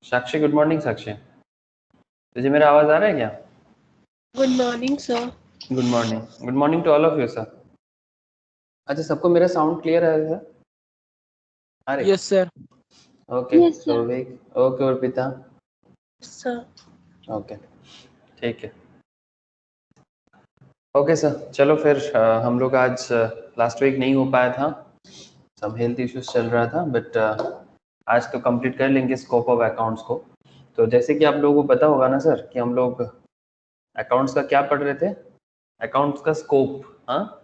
साक्षी, good morning. साक्षी, तुझे मेरा आवाज आ रहा है क्या? Good morning sir. Good morning. Good morning to all of you sir. अच्छा, सबको मेरा साउंड क्लियर है सर? अरे yes sir. Okay. Yes sir. Souvik okay, और पिता सर ओके, ठीक है। ओके सर, चलो फिर हम लोग आज लास्ट वीक नहीं हो पाया था, सब हेल्थ इश्यूज चल रहा था, बट आज तो कंप्लीट कर लेंगे स्कोप ऑफ अकाउंट्स को। तो जैसे कि आप लोगों को पता होगा ना सर कि हम लोग अकाउंट्स का क्या पढ़ रहे थे, अकाउंट्स का स्कोप। हाँ,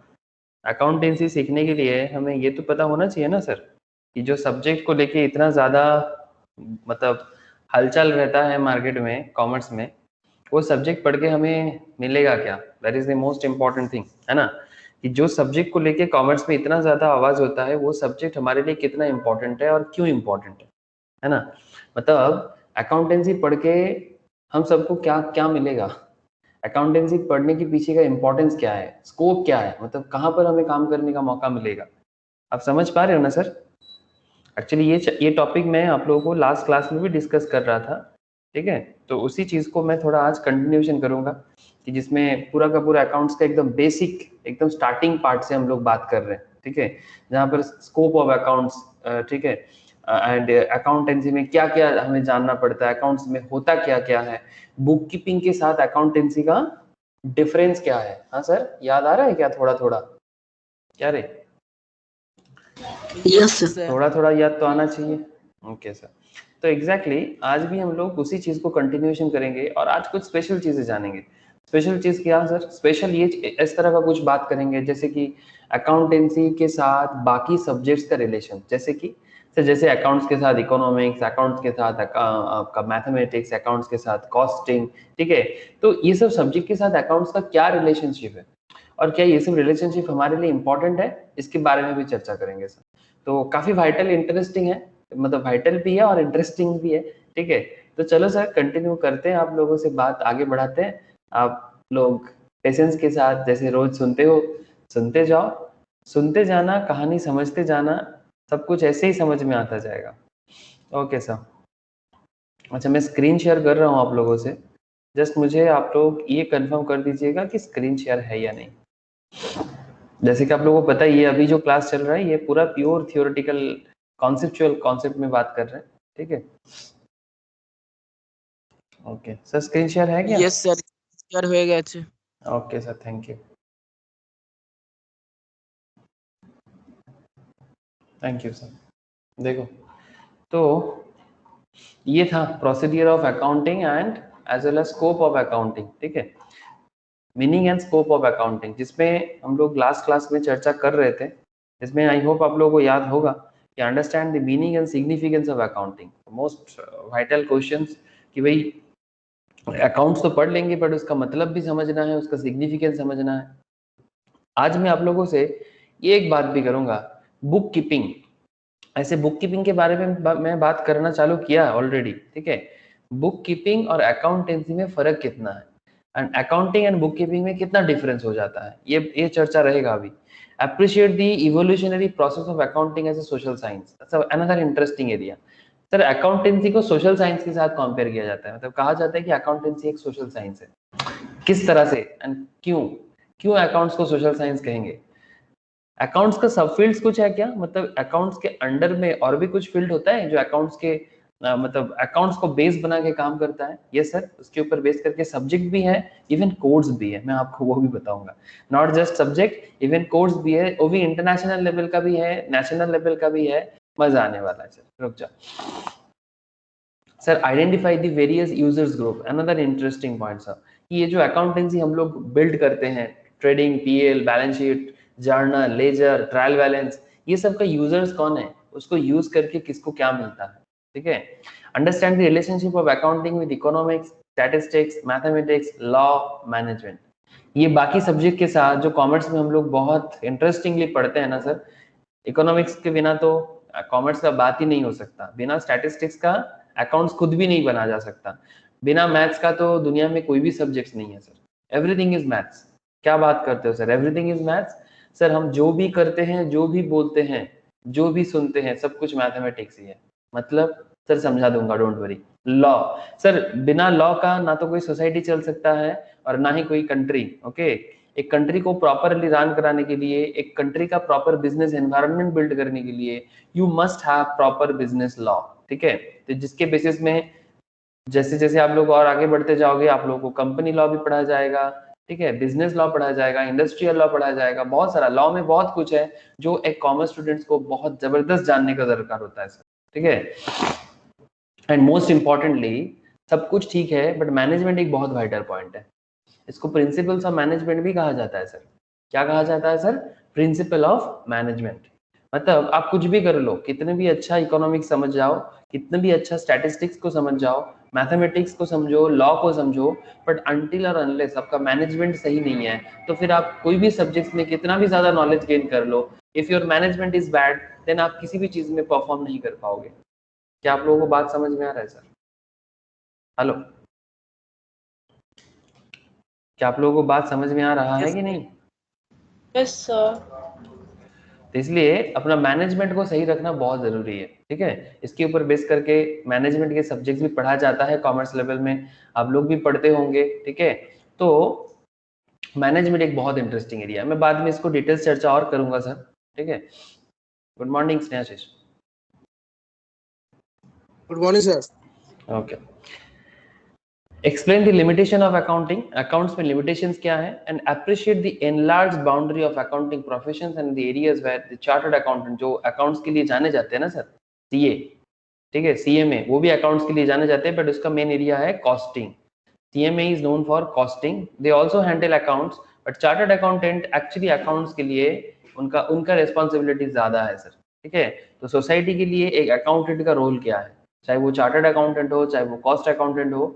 अकाउंटेंसी सीखने के लिए हमें ये तो पता होना चाहिए ना सर कि जो सब्जेक्ट को लेके इतना ज़्यादा मतलब हलचल रहता है मार्केट में, कॉमर्स में, वो सब्जेक्ट पढ़ के हमें मिलेगा क्या? That is the most important thing, है ना? कि जो सब्जेक्ट को लेके कॉमर्स में इतना ज़्यादा आवाज़ होता है, वो सब्जेक्ट हमारे लिए कितना इम्पोर्टेंट है और क्यों इम्पोर्टेंट है ना? मतलब अकाउंटेंसी पढ़ के हम सबको क्या क्या मिलेगा, अकाउंटेंसी पढ़ने के पीछे का इम्पोर्टेंस क्या है, स्कोप क्या है, मतलब कहाँ पर हमें काम करने का मौका मिलेगा। आप समझ पा रहे हो ना सर? एक्चुअली ये टॉपिक मैं आप लोगों को लास्ट क्लास में भी डिस्कस कर रहा था, ठीक है? तो उसी चीज़ को मैं थोड़ा आज कंटिन्यूशन करूंगा कि जिसमें पूरा का पूरा अकाउंट्स का एकदम बेसिक, एकदम स्टार्टिंग पार्ट से हम लोग बात कर रहे हैं, ठीक है? जहाँ पर स्कोप ऑफ अकाउंट्स, ठीक है, एंड अकाउंटेंसी में क्या क्या हमें जानना पड़ता है, अकाउंट्स में होता क्या क्या है, बुक कीपिंग के साथ अकाउंटेंसी का डिफरेंस क्या है। हाँ सर, याद आ रहा है क्या थोड़ा थोड़ा? क्या रे, यस सर। थोड़ा थोड़ा याद तो आना चाहिए। ओके सर, तो एग्जैक्टली आज भी हम लोग उसी चीज को कंटिन्यूशन करेंगे और आज कुछ स्पेशल चीजें जानेंगे। स्पेशल चीज क्या सर? स्पेशल ये इस तरह का कुछ बात करेंगे जैसे कि अकाउंटेंसी के साथ बाकी सब्जेक्ट्स का रिलेशन, जैसे कि सर जैसे अकाउंट्स के साथ इकोनॉमिक्स, अकाउंट्स के साथ आपका मैथमेटिक्स, अकाउंट्स के साथ कॉस्टिंग, ठीक है? तो ये सब सब्जेक्ट के साथ अकाउंट्स का क्या रिलेशनशिप है और क्या ये सब रिलेशनशिप हमारे लिए इंपॉर्टेंट है, इसके बारे में भी चर्चा करेंगे सर। तो काफी वाइटल इंटरेस्टिंग है, मतलब वाइटल भी है और इंटरेस्टिंग भी है, ठीक है? तो चलो सर कंटिन्यू करते हैं, आप लोगों से बात आगे बढ़ाते हैं। आप लोग पेशेंस के साथ जैसे रोज सुनते हो, सुनते जाओ, सुनते जाना, कहानी समझते जाना, सब कुछ ऐसे ही समझ में आता जाएगा। Okay sir. अच्छा, मैं स्क्रीन शेयर कर रहा हूँ आप लोगों से, जस्ट मुझे आप लोग ये कंफर्म कर दीजिएगा कि स्क्रीन शेयर है या नहीं। जैसे कि आप लोगों को पता है, ये अभी जो क्लास चल रहा है ये पूरा प्योर थियोरेटिकल कॉन्सेप्चुअल कॉन्सेप्ट में बात कर रहे हैं, ठीक है? ओके सर, स्क्रीन शेयर है क्या? यस सर, शेयर হয়ে গেছে। Okay sir, thank you, thank you sir. देखो, तो ये था procedure of accounting and as well as scope of accounting, ठीक है? Meaning and scope of accounting, जिसमें हम लोग लास्ट क्लास में चर्चा कर रहे थे, जिसमें आई होप आप लोगों को याद होगा कि understand the meaning and significance of accounting, most vital questions, कि भाई अकाउंट्स तो पढ़ लेंगे बट उसका मतलब भी समझना है, उसका सिग्निफिकेंस समझना है। आज मैं आप लोगों से ये एक बात भी करूंगा, बुक कीपिंग। ऐसे बुक कीपिंग के बारे में मैं बात करना चालू किया ऑलरेडी, ठीक है? बुक कीपिंग और अकाउंटेंसी में फर्क कितना है and accounting and book keeping में कितना डिफरेंस हो जाता है, ये चर्चा रहेगा अभी। Appreciate the evolutionary process of accounting as a social science, another interesting area. Sir accountancy को सोशल साइंस के साथ कंपेयर किया जाता है, मतलब कहा जाता है कि अकाउंटेंसी एक सोशल साइंस है। किस तरह से एंड क्यों? क्यों अकाउंट्स को सोशल साइंस कहेंगे? अकाउंट्स का सब फील्ड्स कुछ है क्या? मतलब अकाउंट्स के अंडर में और भी कुछ फील्ड होता है जो अकाउंट्स के मतलब अकाउंट्स को बेस बना के काम करता है? यस सर, उसके ऊपर बेस करके सब्जेक्ट भी है, इवन कोड्स भी है, मैं आपको वो भी बताऊंगा। Not just subject, even codes भी है, वो भी इंटरनेशनल लेवल का भी है, नेशनल लेवल का भी है। मजा आने वाला है सर, रुक जाओ। Sir identify the various users group, another interesting point sir. ये जो अकाउंटेंसी हम लोग बिल्ड करते हैं, trading, PL, balance sheet, journal, ledger, trial balance, ये सब का यूजर्स कौन है, उसको यूज करके किसको क्या मिलता है, ठीक है? Understand the relationship of accounting with economics, statistics, mathematics, law, management. ये बाकी सब्जेक्ट के साथ जो कॉमर्स में हम लोग बहुत इंटरेस्टिंगली पढ़ते हैं ना सर, इकोनॉमिक्स के बिना तो कॉमर्स का बात ही नहीं हो सकता, बिना स्टैटिस्टिक्स का अकाउंट्स खुद भी नहीं बना जा सकता, बिना मैथ्स का तो दुनिया में कोई भी सब्जेक्ट्स नहीं है सर। Everything is maths. क्या बात करते हो sir, everything is maths? Sir हम जो भी करते हैं, जो भी बोलते हैं, जो भी सुनते हैं, सब कुछ मैथमेटिक्स ही है। मतलब सर समझा दूंगा, डोंट वरी। लॉ सर, बिना लॉ का ना तो कोई सोसाइटी चल सकता है और ना ही कोई कंट्री। ओके, एक कंट्री को प्रॉपरली रन कराने के लिए, एक कंट्री का प्रॉपर बिजनेस एनवायरनमेंट बिल्ड करने के लिए you must have proper business law. ठीक है, तो जिसके बेसिस में जैसे जैसे आप लोग और आगे बढ़ते जाओगे, आप लोगों को कंपनी लॉ भी पढ़ा जाएगा, ठीक है, बिजनेस लॉ पढ़ा जाएगा, इंडस्ट्रियल लॉ पढ़ा जाएगा, बहुत सारा लॉ में बहुत कुछ है जो एक कॉमर्स स्टूडेंट्स को बहुत जबरदस्त जानने का दरकार होता है सर। ठीक है, एंड मोस्ट इंपॉर्टेंटली सब कुछ ठीक है बट मैनेजमेंट एक बहुत वाइटल पॉइंट है। इसको प्रिंसिपल्स ऑफ मैनेजमेंट भी कहा जाता है सर। क्या कहा जाता है सर? Principle of management. मतलब आप कुछ भी कर लो, कितने भी अच्छा इकोनॉमिक्स समझ जाओ, कितने भी अच्छा स्टैटिस्टिक्स को समझ जाओ, मैथमेटिक्स को समझो, लॉ को समझो, बट अनटिल और अनलेस आपका मैनेजमेंट सही नहीं है तो फिर आप कोई भी सब्जेक्ट्स में कितना भी ज्यादा नॉलेज गेन कर लो, if your management is bad then आप किसी भी चीज में परफॉर्म नहीं कर पाओगे। क्या आप लोगों को बात समझ में आ रहा है सर? हेलो, क्या आप लोगों को बात समझ में आ रहा है कि नहीं? Yes, sir. तो इसलिए अपना मैनेजमेंट को सही रखना बहुत जरूरी है। ठीक है, इसके ऊपर बेस करके मैनेजमेंट के सब्जेक्ट्स भी पढ़ा जाता है कॉमर्स लेवल में, आप लोग भी पढ़ते होंगे। ठीक है, तो मैनेजमेंट एक बहुत इंटरेस्टिंग एरिया है, मैं बाद में इसको डिटेल्स चर्चा और करूंगा सर। ठीक है, good morning Snehashish. Good morning sir. Okay, explain the limitation of accounting, accounts में लिमिटेशंस क्या है, and appreciate the enlarge boundary of accounting professions and the areas where the chartered accountant, जो अकाउंट्स के लिए जाने जाते हैं ना सर, सीए, ठीक है, सीएमए, वो भी अकाउंट्स के लिए जाने जाते हैं बट उसका मेन एरिया है costing. CMA is known for costing. They also handle accounts, but chartered accountant actually accounts के लिए उनका उनका रिस्पॉन्सिबिलिटी ज्यादा है सर। ठीक है, तो सोसाइटी के लिए एक अकाउंटेंट का रोल क्या है, चाहे वो चार्टर्ड अकाउंटेंट हो, चाहे वो कॉस्ट अकाउंटेंट हो,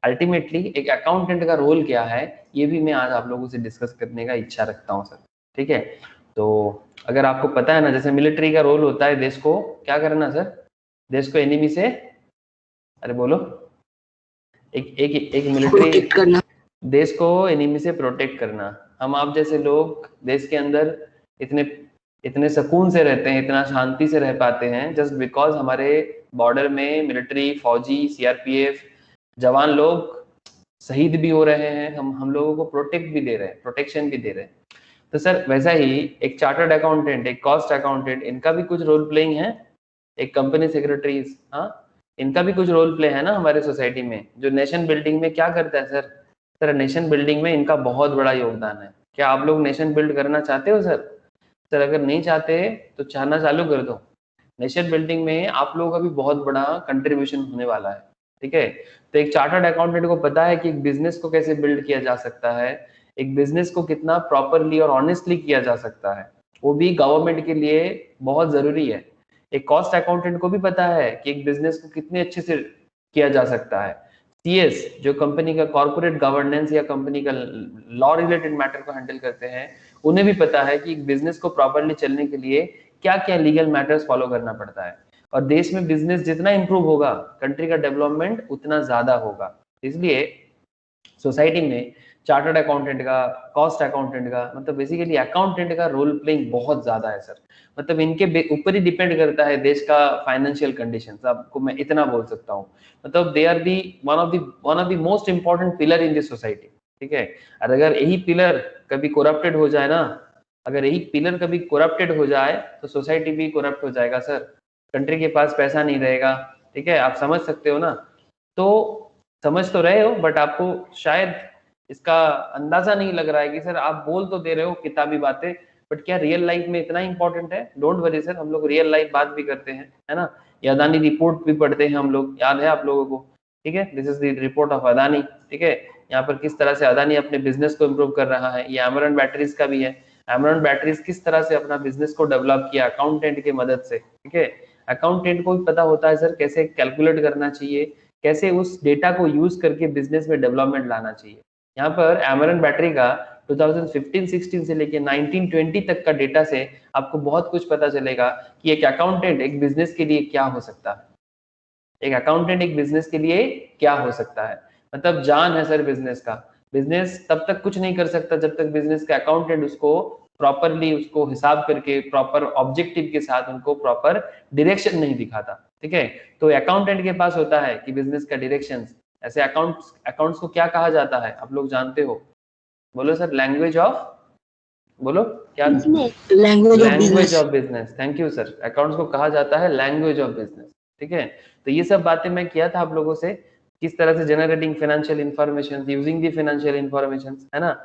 अल्टीमेटली एक अकाउंटेंट का रोल क्या है, ये भी मैं आज आप लोगों से डिस्कस करने का इच्छा रखता हूँ सर। ठीक है, तो अगर आपको पता है ना, जैसे मिलिट्री का रोल होता है देश को क्या करना सर, देश को एनिमी से, अरे बोलो, एक एक एक मिलिट्री, करना। देश को एनिमी से प्रोटेक्ट करना। हम आप जैसे लोग देश के अंदर इतने इतने सुकून से रहते हैं, इतना शांति से रह पाते हैं जस्ट बिकॉज हमारे बॉर्डर में मिलिट्री, फौजी, सीआरपीएफ जवान लोग शहीद भी हो रहे हैं, हम लोगों को प्रोटेक्ट भी दे रहे हैं, प्रोटेक्शन भी दे रहे हैं। तो सर वैसा ही एक चार्टर्ड अकाउंटेंट, एक कॉस्ट अकाउंटेंट, इनका भी कुछ रोल प्लेइंग है, एक कंपनी सेक्रेटरीज, हाँ, इनका भी कुछ रोल प्ले है ना हमारे सोसाइटी में, जो नेशन बिल्डिंग में क्या करता है सर? सर नेशन बिल्डिंग में इनका बहुत बड़ा योगदान है। क्या आप लोग नेशन बिल्ड करना चाहते हो सर? सर अगर नहीं चाहते तो चाहना चालू कर दो। नेशन बिल्डिंग में आप लोगों का भी बहुत बड़ा कंट्रीब्यूशन होने वाला है। ठीक है, तो एक चार्टर्ड अकाउंटेंट को पता है कि एक बिजनेस को कैसे बिल्ड किया जा सकता है, एक बिजनेस को कितना प्रॉपरली और ऑनेस्टली किया जा सकता है, वो भी गवर्नमेंट के लिए बहुत जरूरी है। एक कॉस्ट अकाउंटेंट को भी पता है कि एक बिजनेस को कितने अच्छे से किया जा सकता है। सीएस जो कंपनी का कॉर्पोरेट गवर्नेंस या कंपनी का लॉ रिलेटेड मैटर को हैंडल करते हैं, उन्हें भी पता है कि एक बिजनेस को प्रॉपरली चलने के लिए क्या क्या लीगल मैटर्स फॉलो करना पड़ता है। और देश में बिजनेस जितना इंप्रूव होगा, कंट्री का डेवलपमेंट उतना ज्यादा होगा। इसलिए सोसाइटी में चार्टर्ड अकाउंटेंट का, कॉस्ट अकाउंटेंट का, मतलब बेसिकली अकाउंटेंट का रोल प्लेइंग बहुत ज्यादा है सर। मतलब इनके ऊपर ही डिपेंड करता है देश का फाइनेंशियल कंडीशंस, आपको मैं इतना बोल सकता हूँ। मतलब they are the one of the most important pillar in this society. ठीक है, और अगर यही पिलर कभी करप्टेड हो जाए ना, अगर यही पिलर कभी करप्टेड हो जाए तो सोसाइटी भी करप्ट हो जाएगा सर, कंट्री के पास पैसा नहीं रहेगा। ठीक है, आप समझ सकते हो ना, तो समझ तो रहे हो बट आपको शायद इसका अंदाजा नहीं लग रहा है कि सर आप बोल तो दे रहे हो किताबी बातें, बट क्या रियल लाइफ में इतना इंपॉर्टेंट है? डोंट वरी सर, हम लोग रियल लाइफ बात भी करते हैं, है ना, ये अदानी रिपोर्ट भी पढ़ते हैं हम लोग, याद है आप लोगों को? ठीक है, this is the report of Adani. ठीक है, यहाँ पर किस तरह से अदानी अपने बिजनेस को इम्प्रूव कर रहा है, ये एमरन बैटरीज का भी है, एमरन बैटरीज किस तरह से अपना बिजनेस को डेवलप किया अकाउंटेंट की मदद से। ठीक है, अकाउंटेंट को भी पता होता है सर कैसे कैलकुलेट करना चाहिए, कैसे उस डेटा को यूज करके बिजनेस में डेवलपमेंट लाना चाहिए। यहाँ पर एमरन बैटरी का 2015-16 से लेके 1920 तक का डेटा से आपको बहुत कुछ पता चलेगा कि एक अकाउंटेंट एक बिजनेस के लिए क्या हो सकता है, एक अकाउंटेंट एक बिजनेस के लिए क्या हो सकता है। मतलब जान है सर बिजनेस का। बिजनेस तब तक कुछ नहीं कर सकता जब तक बिजनेस का अकाउंटेंट उसको प्रॉपरली उसको हिसाब करके प्रॉपर ऑब्जेक्टिव के साथ उनको प्रॉपर डायरेक्शन नहीं दिखाता, ठीक है। तो अकाउंटेंट के पास होता है कि बिजनेस का डायरेक्शन। ऐसे अकाउंट्स को क्या कहा जाता है आप लोग जानते हो? बोलो सर, लैंग्वेज ऑफ, बोलो क्या? Language of business. Thank you sir. Accounts को कहा जाता है लैंग्वेज ऑफ बिजनेस, ठीक है। तो ये सब बातें मैं किया था आप लोगों से, किस तरह से generating financial information using the financial information, है ना।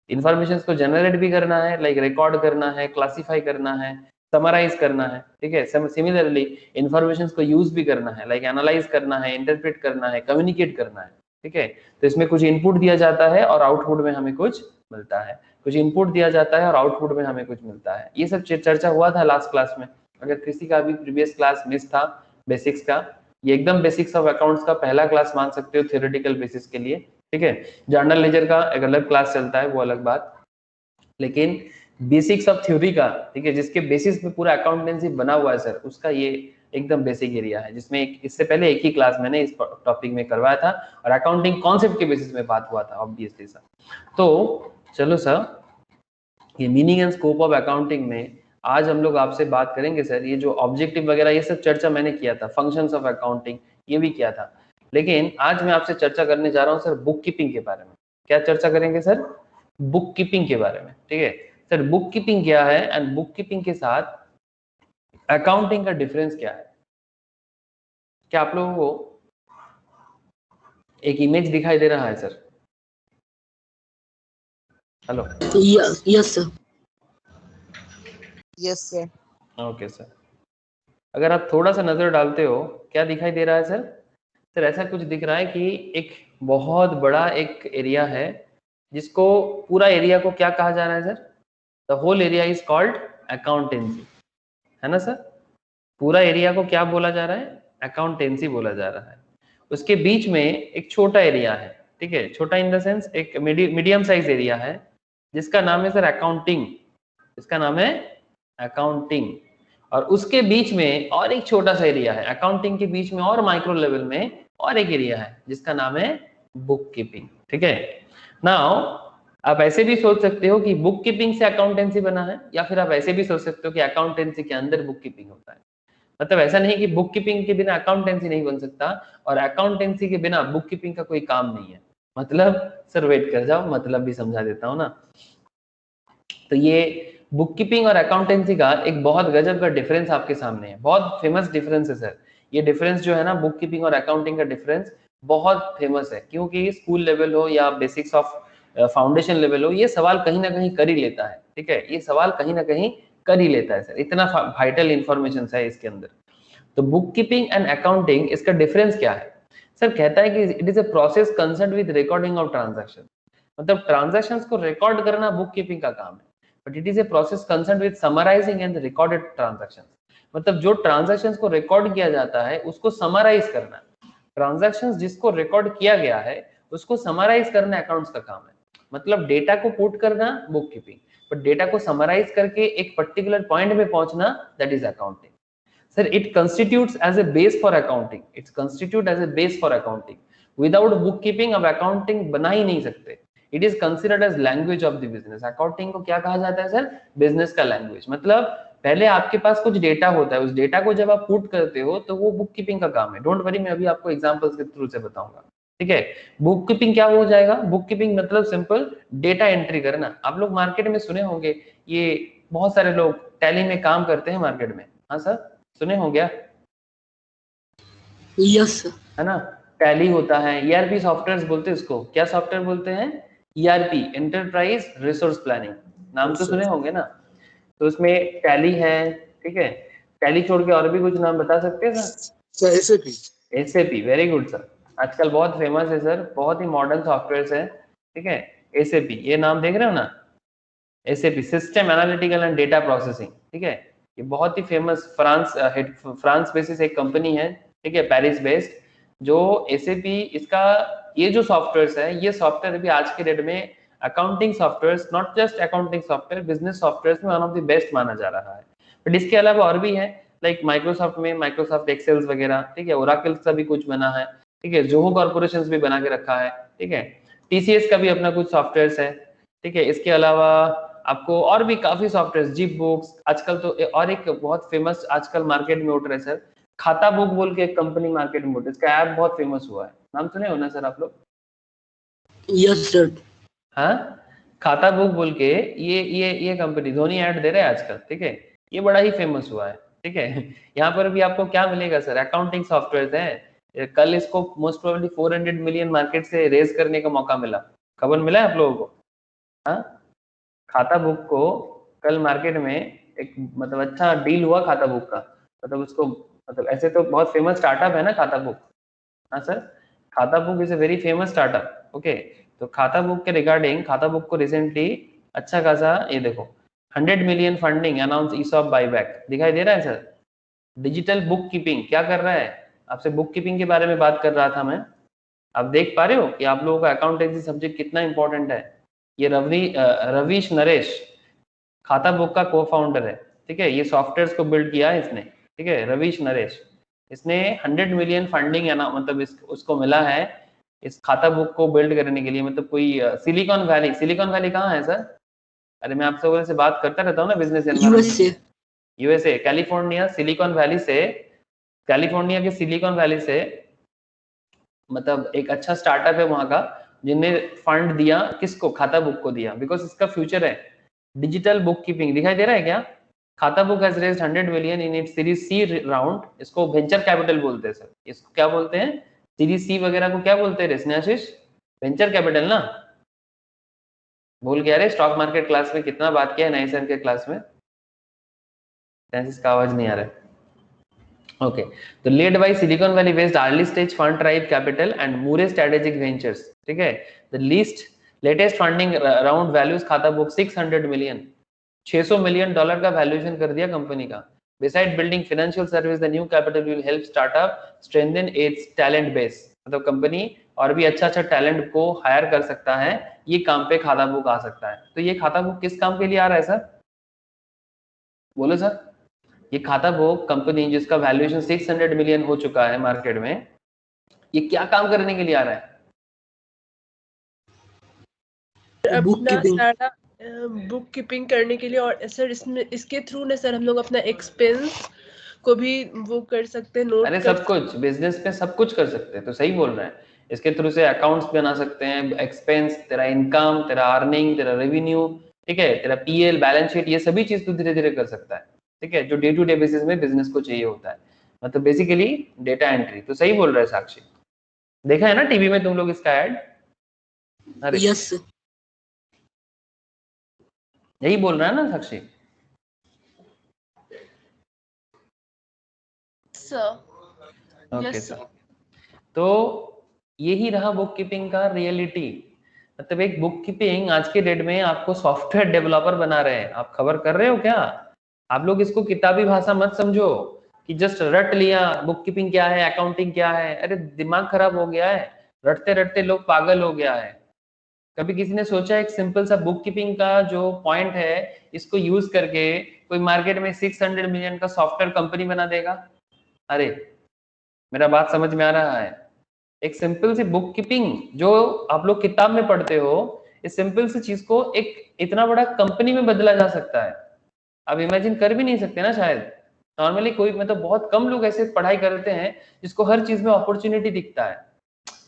इंफॉर्मेशन को जनरेट भी करना है, लाइक रिकॉर्ड करना है, क्लासिफाई करना है, समराइज करना है, ठीक है। सिमिलरली इंफॉर्मेशन को यूज भी करना है, लाइक एनालाइज करना है, इंटरप्रेट करना है, कम्युनिकेट करना है, ठीक है। तो इसमें कुछ इनपुट दिया जाता है और आउटपुट में हमें कुछ मिलता है, कुछ इनपुट दिया जाता है और आउटपुट में हमें कुछ मिलता है। ये सब चर्चा हुआ था लास्ट क्लास में। अगर किसी का भी प्रीवियस क्लास मिस था बेसिक्स का, ये एकदम बेसिक्स ऑफ अकाउंट्स का पहला क्लास मान सकते हो थ्योरेटिकल बेसिस के लिए, ठीक है। जर्नल लेजर का एक अलग क्लास चलता है, वो अलग बात, लेकिन बेसिक्स ऑफ थ्योरी का, ठीक है, जिसके बेसिस पे पूरा अकाउंटेंसी बना हुआ है सर, उसका ये एकदम बेसिक एरिया है, जिसमें इससे पहले एक ही क्लास मैंने इस टॉपिक में करवाया था और अकाउंटिंग कॉन्सेप्ट के बेसिस में बात हुआ था ऑब्वियसली सर। तो चलो सर, ये meaning and scope of accounting में आज हम लोग आपसे बात करेंगे सर। ये जो ऑब्जेक्टिव वगैरह ये सब चर्चा मैंने किया था, फंक्शंस ऑफ अकाउंटिंग ये भी किया था, लेकिन आज मैं आपसे चर्चा करने जा रहा हूँ सर बुक कीपिंग के बारे में। क्या चर्चा करेंगे सर? बुक कीपिंग के बारे में, ठीक है सर। बुक कीपिंग क्या है एंड बुक कीपिंग के साथ अकाउंटिंग का डिफरेंस क्या है? क्या आप लोगों को एक इमेज दिखाई दे रहा है sir? Hello, yes sir. Yes sir. Okay sir. अगर आप थोड़ा सा नजर डालते हो, क्या दिखाई दे रहा है सर? सर ऐसा कुछ दिख रहा है कि एक बहुत बड़ा एक एरिया है, जिसको पूरा एरिया को क्या कहा जा रहा है sir? The whole area is called accountancy, है ना सर। पूरा एरिया को क्या बोला जा रहा है? अकाउंटेंसी बोला जा रहा है। उसके बीच में एक छोटा एरिया है, ठीक है, छोटा इन द सेंस एक मीडियम साइज एरिया है, जिसका नाम है सर अकाउंटिंग। इसका नाम है अकाउंटिंग। और उसके बीच में और एक छोटा सा एरिया है, अकाउंटिंग के बीच में और माइक्रो लेवल में और एक एरिया है, जिसका नाम है बुक कीपिंग, ठीक है। नाउ आप ऐसे भी सोच सकते हो कि बुक कीपिंग से अकाउंटेंसी बना है, या फिर आप ऐसे भी सोच सकते हो कि अकाउंटेंसी के अंदर बुक कीपिंग होता है। मतलब ऐसा नहीं कि बुक कीपिंग के बिना अकाउंटेंसी नहीं बन सकता और अकाउंटेंसी के बिना बुक कीपिंग का कोई काम नहीं है। मतलब सर वेट कर जाओ, मतलब भी समझा देता हूँ ना। तो ये बुक कीपिंग और अकाउंटेंसी का एक बहुत गजब का डिफरेंस आपके सामने है, बहुत फेमस डिफरेंस है सर। ये डिफरेंस जो है ना, बुक कीपिंग और अकाउंटिंग का डिफरेंस बहुत फेमस है, क्योंकि स्कूल लेवल हो या बेसिक्स ऑफ फाउंडेशन लेवल हो, ये सवाल कहीं ना कहीं कर ही लेता है, ठीक है। ये सवाल कहीं ना कहीं कर ही लेता है सर, इतना वाइटल इंफॉर्मेशन है इसके अंदर। तो बुक कीपिंग एंड अकाउंटिंग, इसका डिफरेंस क्या है सर? कहता है कि it is a process concerned with recording of transaction. मतलब ट्रांजैक्शंस को रिकॉर्ड करना बुक कीपिंग का काम है, but it is a process concerned with summarising and recorded transactions. मतलब जो ट्रांजैक्शंस को रिकॉर्ड किया जाता है उसको समराइज करना। ट्रांजैक्शंस जिसको रिकॉर्ड किया गया है उसको समराइज करना अकाउंट्स का काम है। मतलब डेटा को पुट करना बुक कीपिंग, बट डेटा को समराइज करके एक पर्टिकुलर पॉइंट में पहुंचना, that is accounting. Sir, it constitutes as a base for accounting. It's constitute as a base for accounting. Without bookkeeping अब accounting बना ही नहीं सकते. It is considered as language of the business. Accounting को क्या कहा जाता है सर? Business का language. मतलब पहले आपके पास कुछ डेटा होता है, उस डेटा को जब आप पुट करते हो तो वो बुक कीपिंग का काम है। डोंट वरी, मैं अभी आपको एग्जांपल्स के थ्रू से बताऊंगा, ठीक है। बुक कीपिंग क्या हो जाएगा? बुक कीपिंग मतलब सिंपल डेटा एंट्री करना। आप लोग मार्केट में सुने होंगे, ये बहुत सारे लोग टैली में काम करते हैं मार्केट में, हाँ सर सुने हो गया? यस है ना, टैली होता है, ईआरपी सॉफ्टवेयर्स बोलते हैं इसको। क्या सॉफ्टवेयर बोलते हैं? ERP, enterprise resource planning. नाम तो सुने होंगे ना। तो उसमें टैली है, ठीक है। टैली छोड़ के और भी कुछ नाम बता सकते हैं sir? SAP. SAP, very good sir. आजकल बहुत फेमस है सर, बहुत ही मॉडर्न सॉफ्टवेयर है, ठीक है। एसएपी, ये नाम देख रहे हो ना, SAP system analytical and data processing, ठीक है। ये बहुत ही फेमस फ्रांस बेसिस एक कंपनी है, ठीक है, पेरिस बेस्ड, जो एसएपी, इसका ये जो सॉफ्टवेयर है, ये सॉफ्टवेयर भी आज के डेट में accounting software, not just accounting software, business software में वन ऑफ द बेस्ट माना जा रहा है। बट इसके अलावा और भी है, लाइक माइक्रोसॉफ्ट में माइक्रोसॉफ्ट एक्सेल वगैरह, ठीक है, ओरेकल का भी कुछ बना है, ठीक है, जोहो कॉर्पोरेशन भी बना के रखा है, ठीक है, टीसीएस का भी अपना कुछ सॉफ्टवेयर है, ठीक है। इसके अलावा आपको और भी काफी सॉफ्टवेयर, जीप बुक्स, आजकल तो और एक बहुत फेमस आजकल मार्केट में उठ रहा है सर, खाता बुक बोल के एक कंपनी मार्केट में उठ रही है, इसका ऐप बहुत फेमस हुआ है, नाम सुने हो ना सर आप लोग? Yes sir. हाँ, खाता बुक बोल के ये कंपनी, धोनी ऐड दे रहे हैं आजकल, ठीक है, ये बड़ा ही फेमस हुआ है, ठीक है। यहाँ पर भी आपको क्या मिलेगा सर, अकाउंटिंग सॉफ्टवेयर है। कल इसको मोस्ट प्रोबेबली 400 मिलियन मार्केट से रेज करने का मौका मिला, खबर मिला है आप लोगों को? हाँ, खाता बुक को कल मार्केट में एक मतलब अच्छा डील हुआ खाता बुक का, मतलब उसको मतलब ऐसे तो बहुत फेमस स्टार्टअप है ना खाता बुक। हाँ सर, खाता book is a very famous startup, okay. तो खाता बुक के रिगार्डिंग, खाता बुक को रिसेंटली अच्छा खासा, ये देखो 100 million funding announce, ESOP buyback दिखाई दे रहा है सर। डिजिटल बुक कीपिंग क्या कर रहा है, आपसे बुक कीपिंग के बारे में बात कर रहा था मैं। आप देख पा रहे हो कि आप लोगों का अकाउंटेंसी सब्जेक्ट कितना इंपॉर्टेंट है। ये रवीश नरेश खाता बुक का को फाउंडर है, ठीक है, ये सॉफ्टवेयर को बिल्ड किया है इसने, ठीक है, रवीश नरेश। इसने 100 मिलियन फंडिंग है ना, मतलब उसको मिला है इस खाता बुक को बिल्ड करने के लिए, मतलब कोई सिलिकॉन वैली कहाँ है सर? अरे मैं आप लोगों से बात करता रहता हूँ ना business USA. Environment. USA, California, silicon valley से, कैलिफोर्निया के सिलिकॉन वैली से, मतलब एक अच्छा स्टार्टअप है वहां का, जिनने फंड दिया किसको, खाता बुक को दिया, बिकॉज इसका फ्यूचर है डिजिटल बुक कीपिंग। दिखाई दे रहा है क्या? Khatabook has raised 100 million in its series C round. इसको वेंचर कैपिटल बोलते हैं सर, इसको क्या बोलते हैं, सीरीज सी वगैरह को क्या बोलते हैं स्नेहाशीष? वेंचर कैपिटल ना, भूल गया रे, स्टॉक मार्केट क्लास में कितना बात किया है नए सर के क्लास में, का आवाज नहीं आ रहा है। ओके, तो led by silicon valley based early stage fund tribe capital and Moore strategic ventures, ठीक है। The latest funding round values खाता बुक 600 मिलियन, 600 मिलियन डॉलर का वैल्यूएशन कर दिया कंपनी का। Beside building financial service, the new capital will help startup strengthen it's talent base. मतलब company और भी अच्छा टैलेंट को हायर कर सकता है, ये काम पे खाता बुक आ सकता है। तो ये खाता बुक किस काम के लिए आ रहा है सर, बोलो सर? ये खाता बुक कंपनी जिसका वैल्यूएशन 600 मिलियन हो चुका है मार्केट में, ये क्या काम करने के लिए आ रहा है? बुक अपना कीपिंग। सारा बुक कीपिंग करने के लिए, और सर इसमें इसके थ्रू ना सर हम लोग अपना एक्सपेंस को भी वो कर सकते हैं, नोट अरे कर सब कुछ बिजनेस में सब कुछ कर सकते हैं, तो सही बोल रहे हैं। इसके थ्रू से अकाउंट्स बना सकते हैं, एक्सपेंस, तेरा इनकम, तेरा अर्निंग, तेरा रेवेन्यू, ठीक है, तेरा पीएल बैलेंस शीट, ये सभी चीज तू धीरे धीरे कर सकता है, ठीक है, जो डे टू डे बेसिस में बिजनेस को चाहिए होता है, मतलब बेसिकली डेटा एंट्री। तो सही बोल रहे हैं साक्षी, देखा है ना टीवी में तुम लोग इसका ऐड? अरे यस। यही बोल रहा है ना Sakshi? Sir. Okay yes sir, sir. तो यही रहा बुक कीपिंग का रियलिटी। मतलब एक बुक कीपिंग आज के डेट में आपको सॉफ्टवेयर डेवलपर बना रहे हैं, आप खबर कर रहे हो क्या? आप लोग इसको किताबी भाषा मत समझो कि जस्ट रट लिया बुक कीपिंग क्या है, अकाउंटिंग क्या है। अरे दिमाग खराब हो गया है, रटते रटते लोग पागल हो गया है। कभी किसी ने सोचा एक सिंपल सा बुक कीपिंग का जो पॉइंट है, इसको यूज करके कोई मार्केट में 600 मिलियन का सॉफ्टवेयर कंपनी बना देगा? अरे मेरा बात समझ में आ रहा है? एक सिंपल सी बुक कीपिंग जो आप लोग किताब में पढ़ते हो, इस सिंपल सी चीज को एक इतना बड़ा कंपनी में बदला जा सकता है। आप इमेजिन कर भी नहीं सकते ना शायद। नॉर्मली कोई मतलब बहुत कम लोग ऐसे पढ़ाई करते हैं जिसको हर चीज में अपॉर्चुनिटी दिखता है।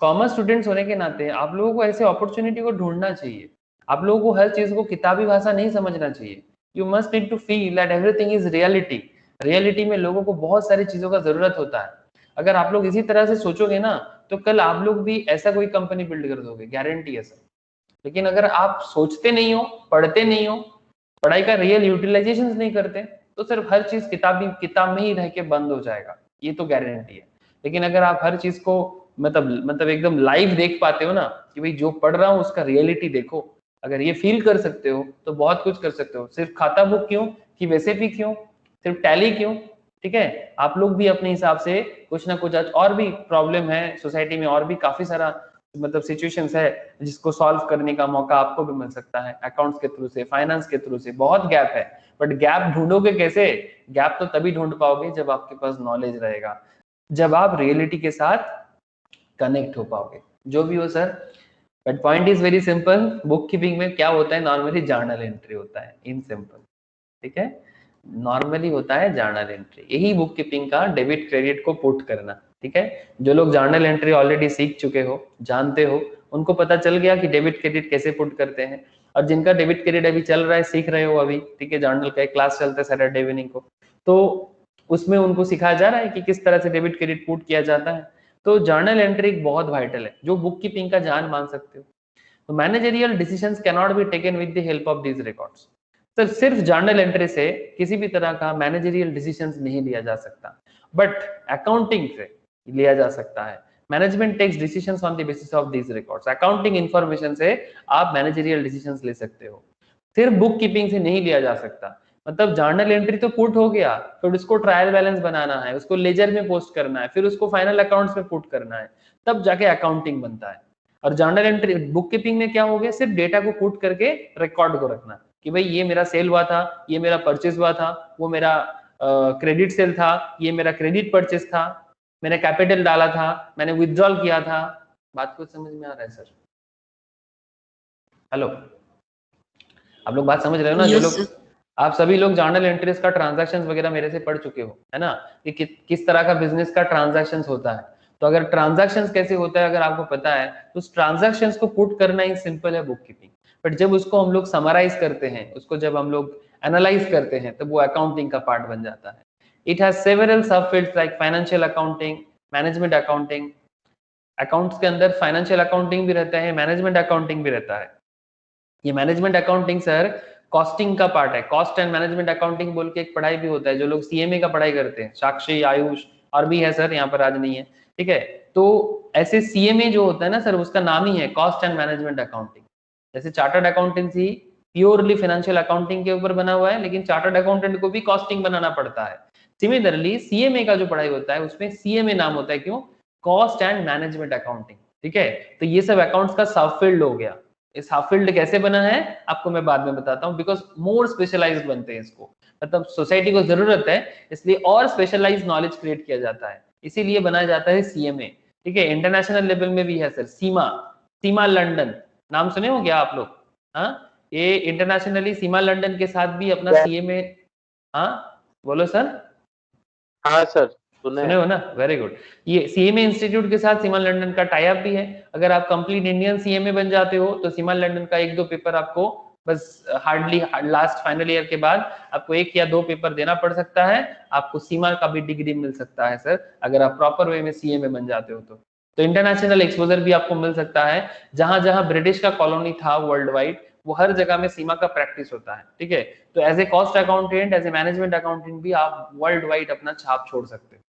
कॉमर्स स्टूडेंट्स होने के नाते आप लोगों को ऐसे अपॉर्चुनिटी को ढूंढना चाहिए। आप लोगों को हर चीज को किताबी भाषा नहीं समझना चाहिए। You must need to feel that everything is reality. Reality में लोगों को बहुत सारी चीजों का जरूरत होता है। अगर आप लोग इसी तरह से सोचोगे ना, तो कल आप लोग भी ऐसा कोई कंपनी बिल्ड कर दोगे, गारंटी है सर। लेकिन अगर आप सोचते नहीं हो, पढ़ते नहीं हो, पढ़ाई का रियल यूटिलाइजेशन नहीं करते, तो सिर्फ हर चीज किताब में ही रह के बंद हो जाएगा, ये तो गारंटी है। लेकिन अगर आप हर चीज को मतलब एकदम लाइव देख पाते हो ना, कि भाई जो पढ़ रहा हूँ उसका रियलिटी देखो, अगर ये फील कर सकते हो तो बहुत कुछ कर सकते हो। सिर्फ खाता बुक क्यों, कि वैसे भी क्यों, सिर्फ टैली क्यों, ठीक है। आप लोग भी अपने हिसाब से कुछ ना कुछ, आज और भी प्रॉब्लम है सोसाइटी में, और भी काफी सारा मतलब सिचुएशंस है जिसको सॉल्व करने का मौका आपको भी मिल सकता है, अकाउंट्स के थ्रू से, फाइनेंस के थ्रू से। बहुत गैप है, बट गैप ढूंढोगे कैसे? गैप तो तभी ढूंढ पाओगे जब आपके पास नॉलेज रहेगा, जब आप रियलिटी के साथ कनेक्ट हो पाओगे। जो भी हो sir, but point is very simple, book keeping में क्या होता है, नॉर्मली जर्नल एंट्री होता है, इन सिंपल, ठीक है, नॉर्मली होता है जर्नल एंट्री, यही बुक कीपिंग का डेबिट क्रेडिट को पुट करना, ठीक है। जो लोग जर्नल एंट्री ऑलरेडी सीख चुके हो, जानते हो, उनको पता चल गया कि डेबिट क्रेडिट कैसे पुट करते हैं, और जिनका डेबिट क्रेडिट अभी चल रहा है, सीख रहे हो अभी, ठीक है, जर्नल का एक क्लास चलता है सैटरडे इवनिंग को, तो उसमें उनको सिखाया जा रहा है कि किस तरह से डेबिट क्रेडिट पुट किया जाता है। तो जर्नल एंट्री बहुत वाइटल है, जो बुक कीपिंग का जान मान सकते हो। तो managerial decisions can not be taken with the help of these records. Sir सिर्फ जर्नल एंट्री से किसी भी तरह का मैनेजरियल डिसीजंस नहीं लिया जा सकता, बट अकाउंटिंग से लिया जा सकता है। Management takes decisions on the basis of these records. Accounting information से आप मैनेजरियल डिसीजंस ले सकते हो, सिर्फ बुक कीपिंग से नहीं लिया जा सकता। मतलब जर्नल एंट्री तो पुट हो गया, फिर उसको ट्रायल बैलेंस बनाना है, उसको लेजर में पोस्ट करना है, फिर उसको फाइनल अकाउंट्स में पुट करना है, तब जाके अकाउंटिंग बनता है। और जर्नल एंट्री बुक कीपिंग में क्या हो गया, सिर्फ डेटा को पुट करके रिकॉर्ड को रखना कि भाई ये मेरा सेल हुआ था, ये मेरा परचेज हुआ था, वो मेरा क्रेडिट सेल था, ये मेरा क्रेडिट परचेज था, मैंने कैपिटल डाला था, मैंने विथड्रॉल किया था। बात को समझ में आ रहा है सर? हेलो, आप लोग बात समझ रहे हो ना? जो लोग, आप सभी लोग जर्नल एंट्रीज का ट्रांजैक्शंस वगैरह मेरे से पढ़ चुके हो, है ना, कि किस तरह का बिजनेस का ट्रांजैक्शंस होता है। तो अगर ट्रांजैक्शंस कैसे होता है अगर आपको पता है, तो उस ट्रांजैक्शंस को पुट करना ही सिंपल है बुक कीपिंग। बट जब उसको हम लोग समराइज करते हैं, उसको जब हम लोग एनालाइज करते हैं, तब वो अकाउंटिंग का पार्ट बन जाता है। It has several sub fields like financial accounting, management accounting. Accounts के अंदर फाइनेंशियल अकाउंटिंग भी रहता है, मैनेजमेंट अकाउंटिंग भी रहता है। ये मैनेजमेंट अकाउंटिंग सर कॉस्टिंग का पार्ट है। कॉस्ट एंड मैनेजमेंट अकाउंटिंग बोल के एक पढ़ाई भी होता है, जो लोग सीएमए का पढ़ाई करते हैं, साक्षी, आयुष और भी है सर, यहाँ पर आज नहीं है, ठीक है। तो ऐसे सीएमए जो होता है ना सर, उसका नाम ही है कॉस्ट एंड मैनेजमेंट अकाउंटिंग। जैसे chartered accountancy purely financial accounting के ऊपर बना हुआ है, लेकिन चार्टर्ड अकाउंटेंट को भी कॉस्टिंग बनाना पड़ता है। सिमिलरली सीएमए का जो पढ़ाई होता है, उसमें सीएमए नाम होता है, क्यों? कॉस्ट एंड मैनेजमेंट अकाउंटिंग, ठीक है। तो ये सब अकाउंट्स का सब फील्ड हो गया। इस हाफ फील्ड कैसे बना है आपको मैं बाद में बताता हूँ, बिकॉज मोर स्पेशलाइज्ड बनते हैं इसको, मतलब सोसाइटी को जरूरत है, इसलिए और स्पेशलाइज्ड नॉलेज क्रिएट किया जाता है, इसीलिए बनाया जाता है सीएमए, ठीक है। इंटरनेशनल लेवल में भी है सर, सीमा, सीमा लंदन, नाम सुने हो क्या आप लोग? हाँ, ये इंटरनेशनली सीमा लंदन के साथ भी अपना सीएमए, हाँ बोलो सर। हाँ सर, सुने हो ना, वेरी गुड। ये सीएमए इंस्टीट्यूट के साथ सीमा लंदन का टाई अप भी है। अगर आप कंप्लीट इंडियन सीएमए बन जाते हो, तो सीमा लंदन का 1-2 पेपर आपको बस हार्डली लास्ट फाइनल ईयर के बाद आपको 1 या 2 पेपर देना पड़ सकता है, आपको सीमा का भी डिग्री मिल सकता है सर, अगर आप प्रॉपर वे में सीएमए बन जाते हो तो इंटरनेशनल एक्सपोजर भी आपको मिल सकता है। जहां जहां ब्रिटिश का कॉलोनी था वर्ल्ड वाइड, वो हर जगह में सीमा का प्रैक्टिस होता है, ठीक है। तो as a cost accountant, as a management accountant भी आप वर्ल्ड वाइड अपना छाप छोड़ सकते हो।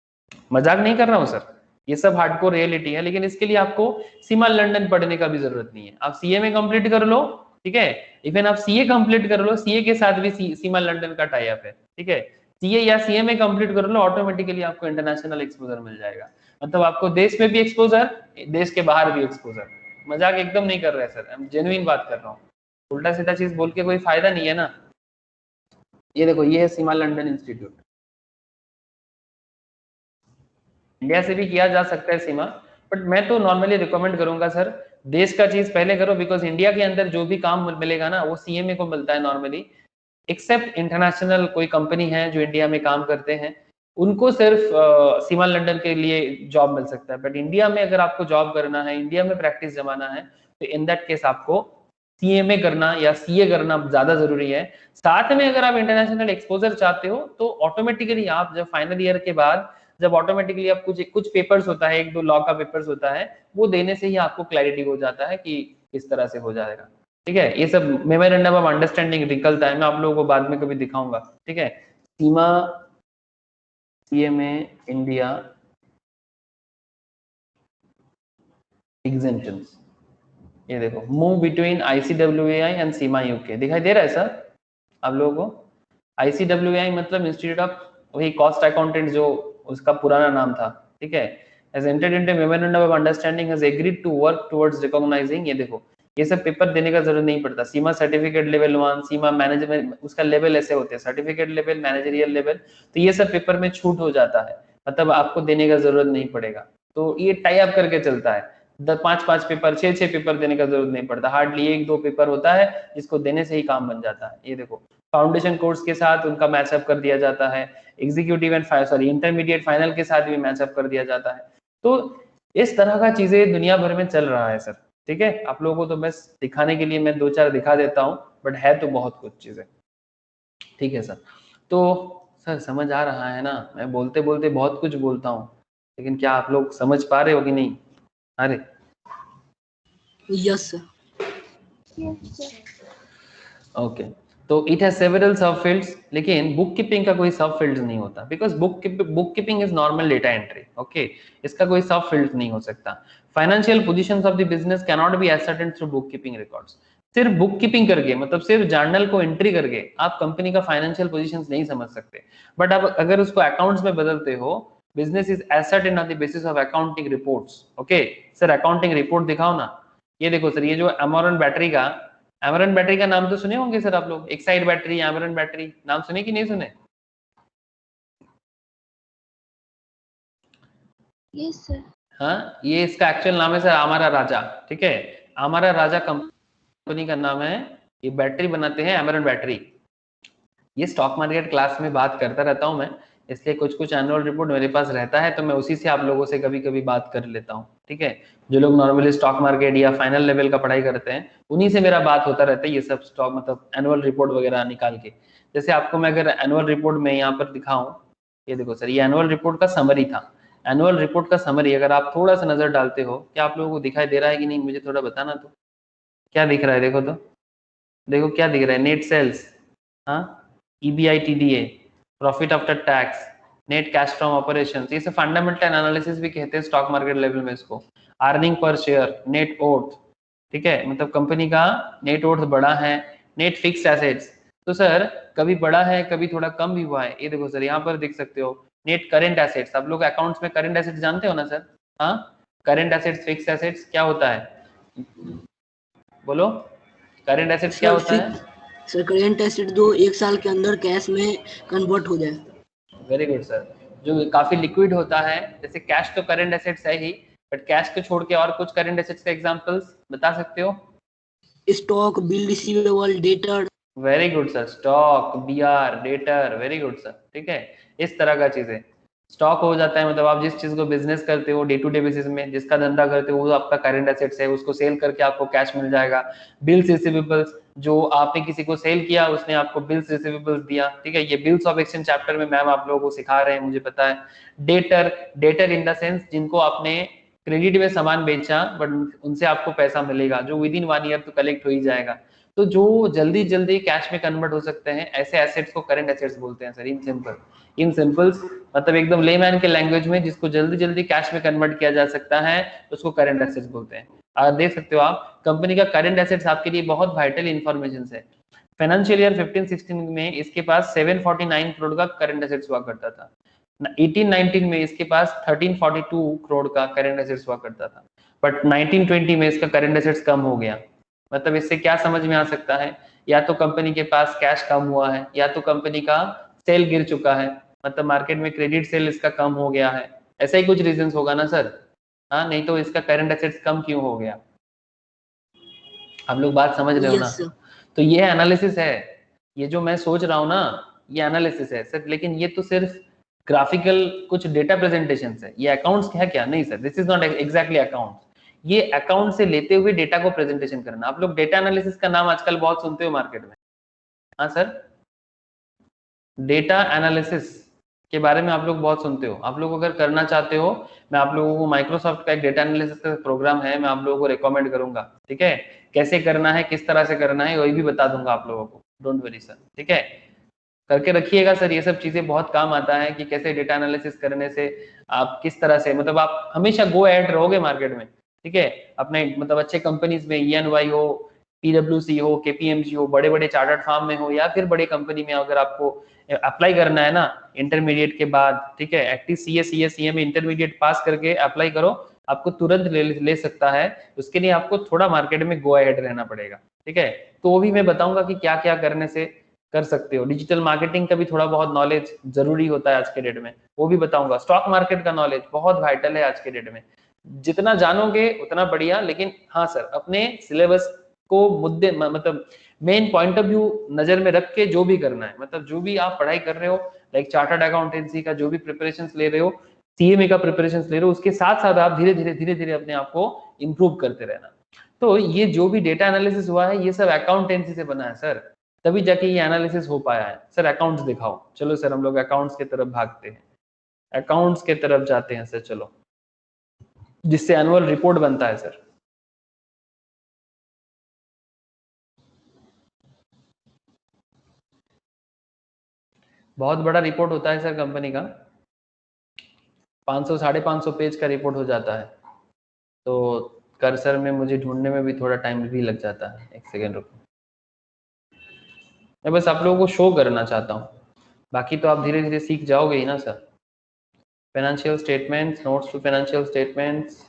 मजाक नहीं कर रहा हूँ सर, ये सब हार्डकोर रियलिटी है, लेकिन इसके लिए आपको सीमा लंदन पढ़ने का भी जरूरत नहीं है। आप सीएमए कंप्लीट कर लो, ठीक है, इवन आप सीए कंप्लीट कर लो, सीए के साथ भी सीमा लंदन का टाई अप है, ठीक है। सीए या सीएमए कंप्लीट कर लो, ऑटोमेटिकली आपको इंटरनेशनल एक्सपोजर मिल जाएगा। मतलब आपको देश में भी एक्सपोजर, देश के बाहर भी एक्सपोजर। मजाक एकदम नहीं कर रहे सर, हम जेन्युइन बात कर रहा हूँ, उल्टा सीधा चीज बोल के कोई फायदा नहीं है ना। ये देखो, ये है सीमा लंदन इंस्टीट्यूट, इंडिया से भी किया जा सकता है सीमा, बट मैं तो नॉर्मली रिकमेंड करूंगा सर, देश का चीज पहले करो, बिकॉज इंडिया के अंदर जो भी काम मिलेगा ना, वो सीएमए को मिलता है नॉर्मली, एक्सेप्ट इंटरनेशनल कोई कंपनी है जो इंडिया में काम करते हैं, उनको सिर्फ सीमा लंदन के लिए जॉब मिल सकता है। बट इंडिया में अगर आपको जॉब करना है, इंडिया में प्रैक्टिस जमाना है, तो इन दैट केस आपको सीएमए करना या सीए करना ज्यादा जरूरी है। साथ में अगर आप इंटरनेशनल एक्सपोजर चाहते हो, तो ऑटोमेटिकली आप जब फाइनल ईयर के बाद, जब ऑटोमेटिकली आप कुछ पेपर्स होता है, 1-2 लॉ का पेपर्स होता है, वो देने से ही आपको क्लैरिटी हो जाता है कि किस तरह से हो जाएगा, ठीक है। ये सब मेमोरेंडम ऑफ अंडरस्टैंडिंग निकलता है, मैं आप लोगों को बाद में कभी दिखाऊंगा, ठीक है। सीमा, सीएमए इंडिया एग्जेम्पशंस, ये देखो, move between ICWAI and CIMA UK, दिखाई दे रहा है सर आप लोगों को? आईसीडब्ल्यूएआई मतलब इंस्टीट्यूट ऑफ, वही कॉस्ट अकाउंटेंट जो उसका पुराना नाम था, ठीक है। has entered into memorandum of understanding, has agreed to work towards recognizing, ये देखो, ये सब पेपर देने का जरूरत नहीं पड़ता। सीमा सर्टिफिकेट लेवल 1, सीमा मैनेजमेंट, उसका लेवल ऐसे होते हैं, सर्टिफिकेट लेवल, मैनेजरियल लेवल, तो ये सब पेपर में छूट हो जाता है, मतलब आपको देने का जरूरत नहीं पड़ेगा। तो ये टाई अप करके चलता है, 5 पेपर 6 पेपर देने का जरूरत नहीं पड़ता, हार्डली 1-2 पेपर होता है जिसको देने से ही काम बन जाता है। ये देखो फाउंडेशन कोर्स के साथ उनका मैचअप कर दिया जाता है, एग्जीक्यूटिव एंड इंटरमीडिएट फाइनल के साथ भी मैचअप कर दिया जाता है। तो इस तरह का चीजें दुनिया भर में चल रहा है सर, ठीक है। आप लोगों को तो बस दिखाने के लिए मैं 2-4 दिखा देता हूँ, बट है तो बहुत कुछ चीजें, ठीक है सर। तो सर समझ आ रहा है ना, मैं बोलते बोलते बहुत कुछ बोलता हूँ, लेकिन क्या आप लोग समझ पा रहे हो कि नहीं? अरे यस सर। ओके, तो it has several sub fields, लेकिन बुक कीपिंग का कोई सब फील्ड्स नहीं होता, because book keeping is normal data entry, okay. इसका कोई सब फील्ड्स नहीं हो सकता। Financial positions of the business can not be ascertained through book keeping records. सिर्फ बुक कीपिंग करके, मतलब सिर्फ जर्नल को एंट्री करके आप कंपनी का फाइनेंशियल पोजीशंस नहीं समझ सकते, बट आप अगर उसको अकाउंट्स में बदलते हो, business is ascertained on the basis of accounting reports. Okay sir, accounting report दिखाओ ना। ये देखो सर, ये जो एमरन बैटरी का नाम तो सुने होंगे सर आप लोग, एक्साइड बैटरी, एमरन बैटरी, नाम सुने कि नहीं सुने? Yes sir. हाँ, ये इसका एक्चुअल नाम है सर अमारा राजा, ठीक है। अमारा राजा कंपनी का नाम है, ये बैटरी बनाते हैं एमरन बैटरी। ये स्टॉक मार्केट क्लास में बात करता रहता हूँ मैं, इसलिए कुछ एनुअल रिपोर्ट मेरे पास रहता है, तो मैं उसी से आप लोगों से कभी कभी बात कर लेता हूँ, ठीक है। जो लोग नॉर्मली स्टॉक मार्केट या फाइनल लेवल का पढ़ाई करते हैं, उन्हीं से मेरा बात होता रहता है, ये सब स्टॉक मतलब एनुअल रिपोर्ट वगैरह निकाल के। जैसे आपको मैं अगर एनुअल रिपोर्ट में यहाँ पर दिखाऊं, ये देखो सर, ये एनुअल रिपोर्ट का समरी था। एनुअल रिपोर्ट का समरी अगर आप थोड़ा सा नजर डालते हो, क्या आप लोगों को दिखाई दे रहा है कि नहीं, मुझे थोड़ा बताना। तो क्या दिख रहा है? देखो तो, देखो क्या दिख रहा है, नेट सेल्स, हाँ, EBITDA, profit after tax, net cash from operations, ये सब फंडामेंटल एनालिसिस भी कहते हैं स्टॉक मार्केट लेवल में इसको। Earning per share, net oath, ठीक है, मतलब कंपनी का नेट ओथ बड़ा है। नेट फिक्स्ड एसेट्स, तो सर कभी बड़ा है कभी थोड़ा कम भी हुआ है। ये देखो सर, यहाँ पर देख सकते हो नेट करेंट एसेट्स। आप लोग अकाउंट्स में करेंट एसेट्स जानते हो ना सर? हाँ, करेंट एसेट्स, फिक्स्ड एसेट्स क्या होता है, बोलो, करेंट एसेट्स क्या होता है? सर करेंट एसेट जो 1 साल के अंदर कैश में कन्वर्ट हो जाए। वेरी गुड सर, जो काफी लिक्विड होता है। जैसे कैश तो करंट एसेट्स है ही, बट कैश को छोड़ के और कुछ करंट एसेट्स के एग्जांपल्स बता सकते हो? Stock, bill receivable, debtor. Very good sir, stock, BR, debtor, very good sir, ठीक है। इस तरह का चीजें स्टॉक हो जाता है, मतलब आप जिस चीज को बिजनेस करते हो डे टू डे बेसिस में, जिसका धंधा करते हो, वो आपका करंट एसेट्स है, उसको सेल करके आपको कैश मिल जाएगा। बिल्स रिसीवेबल्स, जो आपने किसी को सेल किया, उसने आपको बिल्स रिसीवेबल्स दिया, ठीक है। ये बिल्स ऑफ एक्सचेंज चैप्टर में मैम आप लोगों को सिखा रहे हैं, मुझे पता है। डेटर इन द सेंस जिनको आपने क्रेडिट में सामान बेचा, बट उनसे आपको पैसा मिलेगा, जो विद इन 1 ईयर तो कलेक्ट हो ही जाएगा। तो जो जल्दी जल्दी कैश में कन्वर्ट हो सकते हैं, ऐसे एसेट्स को करंट एसेट्स बोलते हैं सर, इन सिंपल्स, मतलब एकदम लेमैन के लैंग्वेज में, जिसको जल्दी जल्दी कैश में कन्वर्ट किया जा सकता है, उसको करंट एसेट्स बोलते हैं। और देख सकते हो आप, कंपनी का करंट एसेट्स आपके लिए बहुत वाइटल इंफॉर्मेशन है। फाइनेंशियल ईयर 15-16 में इसके पास 749 करोड़ का करंट एसेट्स हुआ करता था। 18-19 में इसके पास 1342 करोड़ का करंट एसेट्स हुआ करता था, बट 19-20 में इसका करंट एसेट्स कम हो गया। मतलब इससे क्या समझ में आ सकता है, या तो कंपनी के पास कैश कम हुआ है, या तो कंपनी का सेल गिर चुका है, मतलब मार्केट में क्रेडिट सेल इसका कम हो गया है। ऐसा ही कुछ रीजंस होगा ना सर? हाँ, नहीं तो इसका करंट एसेट्स कम क्यों हो गया? आप लोग बात समझ रहे हो ना? तो ये एनालिसिस है, ये जो मैं सोच रहा हूँ ना, ये एनालिसिस है सर। लेकिन ये तो सिर्फ ग्राफिकल कुछ डेटा प्रेजेंटेशन है, ये अकाउंट्स है क्या? नहीं sir, this is not exactly accounts. ये अकाउंट से लेते हुए डेटा को प्रेजेंटेशन करना। आप लोग डेटा एनालिसिस का नाम आजकल बहुत सुनते हो मार्केट में। हाँ सर, डेटा एनालिसिस के बारे में आप लोग बहुत सुनते हो। आप लोग अगर करना चाहते हो, मैं आप लोगों को माइक्रोसॉफ्ट का एक डेटा एनालिसिस का प्रोग्राम है, मैं आप लोगों को रिकमेंड करूंगा, ठीक है। कैसे करना है, किस तरह से करना है, वही भी बता दूंगा आप लोगों को, डोंट वरी सर, ठीक है। करके रखिएगा सर, ये सब चीजें बहुत काम आता है कि कैसे डेटा एनालिसिस करने से आप किस तरह से, मतलब आप हमेशा गो एड रहोगे मार्केट में, ठीक है। अपने मतलब अच्छे कंपनीज में, EY हो, PwC हो, KPMG हो, बड़े बड़े चार्टर्ड फर्म में हो, या फिर बड़े कंपनी में अगर आपको अप्लाई करना है ना इंटरमीडिएट के बाद, ठीक है, एटलीस्ट CA में इंटरमीडिएट पास करके अप्लाई करो, आपको तुरंत ले सकता है। उसके लिए आपको थोड़ा मार्केट में गो एड रहना पड़ेगा, ठीक है। तो वो भी मैं बताऊंगा कि क्या क्या करने से कर सकते हो। डिजिटल मार्केटिंग का भी थोड़ा बहुत नॉलेज जरूरी होता है आज के डेट में, वो भी बताऊंगा। स्टॉक मार्केट का नॉलेज बहुत वाइटल है आज के डेट में। जितना जानोगे उतना बढ़िया, लेकिन हाँ सर अपने सिलेबस को मुद्दे मतलब मेन पॉइंट ऑफ व्यू नजर में रख के जो भी करना है, मतलब जो भी आप पढ़ाई कर रहे हो, लाइक चार्टर्ड अकाउंटेंसी का जो भी प्रिपरेशंस ले रहे हो, सीएमए का प्रिपरेशंस ले रहे हो, उसके साथ साथ आप धीरे धीरे अपने आप को इम्प्रूव करते रहना। तो ये जो भी डेटा एनालिसिस हुआ है ये सब अकाउंटेंसी से बना है सर, तभी जाके ये एनालिसिस हो पाया है। सर अकाउंट्स दिखाओ, चलो सर हम लोग अकाउंट्स की तरफ भागते हैं, अकाउंट्स के तरफ जाते हैं सर, चलो, जिससे एनुअल रिपोर्ट बनता है सर। बहुत बड़ा रिपोर्ट होता है सर कंपनी का, 500 550 पेज का रिपोर्ट हो जाता है। तो कर्सर में मुझे ढूंढने में भी थोड़ा टाइम भी लग जाता है, एक सेकेंड रुको, मैं बस आप लोगों को शो करना चाहता हूँ, बाकी तो आप धीरे धीरे सीख जाओगे ही ना sir. Financial statements, notes to financial statements,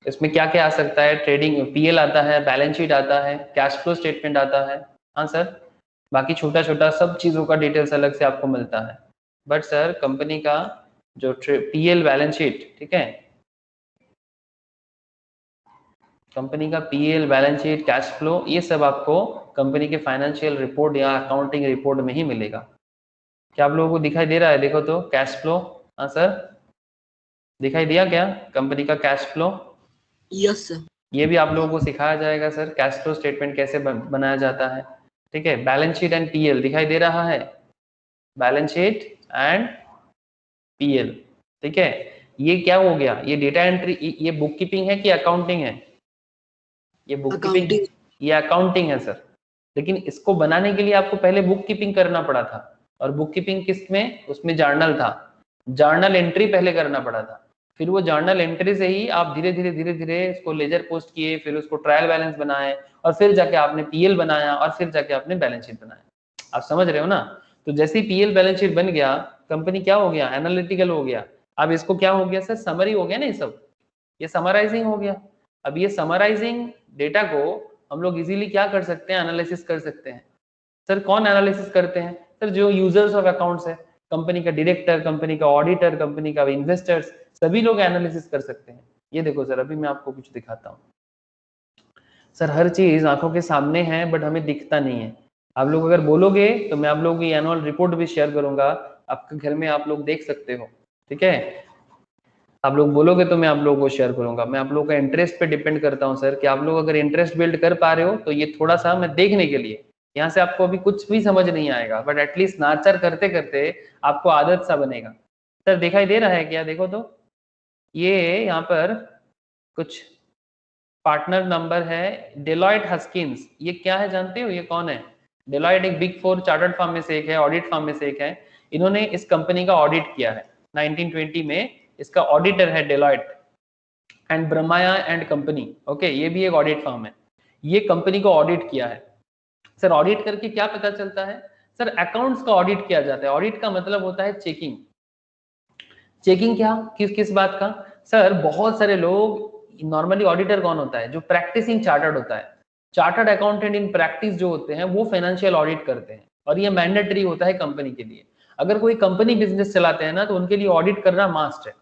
इसमें क्या क्या आ सकता है, ट्रेडिंग पीएल आता है, बैलेंस शीट आता है, कैश फ्लो स्टेटमेंट आता है, हाँ सर, बाकी छोटा छोटा सब चीज़ों का डिटेल्स अलग से आपको मिलता है। बट सर कंपनी का जो पीएल बैलेंस शीट, ठीक है, कंपनी का PL balance sheet, cash flow, ये सब आपको कंपनी के फाइनेंशियल रिपोर्ट या अकाउंटिंग रिपोर्ट में ही मिलेगा। क्या आप लोगों को दिखाई दे रहा है? देखो तो कैश फ्लो, हाँ सर दिखाई दिया क्या कंपनी का कैश फ्लो? Yes sir. ये भी आप लोगों को सिखाया जाएगा सर, कैश फ्लो स्टेटमेंट कैसे बनाया जाता है, ठीक है। बैलेंस शीट एंड पीएल दिखाई दे रहा है, बैलेंस शीट एंड पीएल, ठीक है। ये क्या हो गया, ये डेटा एंट्री, ये बुक कीपिंग है कि अकाउंटिंग है? ये बुक कीपिंग, ये अकाउंटिंग है सर, लेकिन इसको बनाने के लिए आपको पहले बुक कीपिंग करना पड़ा था। और बुक कीपिंग किस में? उसमें जर्नल था, जर्नल एंट्री पहले करना पड़ा था, फिर वो जर्नल एंट्री से ही आप धीरे धीरे इसको लेजर पोस्ट किए, फिर उसको ट्रायल बैलेंस बनाए, और फिर जाके आपने पीएल बनाया, और फिर जाके आपने बैलेंस शीट बनाया। आप समझ रहे हो ना? तो जैसे ही पीएल बैलेंस शीट बन गया, कंपनी क्या हो गया, एनालिटिकल हो गया। अब इसको क्या हो गया सर, समरी हो गया ना, ये सब ये समराइजिंग हो गया। अब ये समराइजिंग डेटा को हम लोग इजीली क्या कर सकते हैं, एनालिसिस कर सकते हैं। सर कौन एनालिसिस करते हैं? सर जो यूजर्स ऑफ अकाउंट्स है, कंपनी का डायरेक्टर, कंपनी का ऑडिटर, कंपनी का इन्वेस्टर्स, सभी लोग एनालिसिस कर सकते हैं। ये देखो सर, अभी मैं आपको कुछ दिखाता हूँ सर, हर चीज आंखों के सामने है बट हमें दिखता नहीं है। आप लोग अगर बोलोगे तो मैं आप लोगों की एनुअल रिपोर्ट भी शेयर करूंगा, आपके घर में आप लोग देख सकते हो, ठीक है। आप लोग बोलोगे तो मैं आप लोगों को शेयर करूंगा। मैं आप लोगों का इंटरेस्ट पे डिपेंड करता हूँ सर, कि आप लोग अगर इंटरेस्ट बिल्ड कर पा रहे हो तो ये थोड़ा सा मैं देखने के लिए, यहाँ से आपको अभी कुछ भी समझ नहीं आएगा, बट एटलीस्ट नाचर करते करते आपको आदत सा बनेगा। सर दिखाई दे रहा है क्या? देखो तो, ये यहाँ पर कुछ पार्टनर नंबर है, डेलॉयट हस्किंस, ये क्या है जानते हो, ये कौन है? डेलॉयट एक बिग 4 चार्टर्ड फर्म में से एक है, ऑडिट फर्म में से एक है। इन्होंने इस कंपनी का ऑडिट किया है 1920 में, इसका ऑडिटर है Deloitte and Brahmayya and company, okay, ये भी एक ऑडिट फर्म है। ये कंपनी को ऑडिट किया है। सर ऑडिट करके क्या पता चलता है? सर अकाउंट्स का ऑडिट किया जाता है। ऑडिट का मतलब होता है चेकिंग। चेकिंग क्या, किस किस बात का? सर बहुत सारे लोग, नॉर्मली ऑडिटर कौन होता है? जो प्रैक्टिसिंग चार्टर्ड होता है, चार्टर्ड अकाउंटेंट इन प्रैक्टिस जो होते हैं वो फाइनेंशियल ऑडिट करते हैं, और ये मैंडेटरी होता है कंपनी के लिए। अगर कोई कंपनी बिजनेस चलाते हैं ना, तो उनके लिए ऑडिट करना मास्ट है,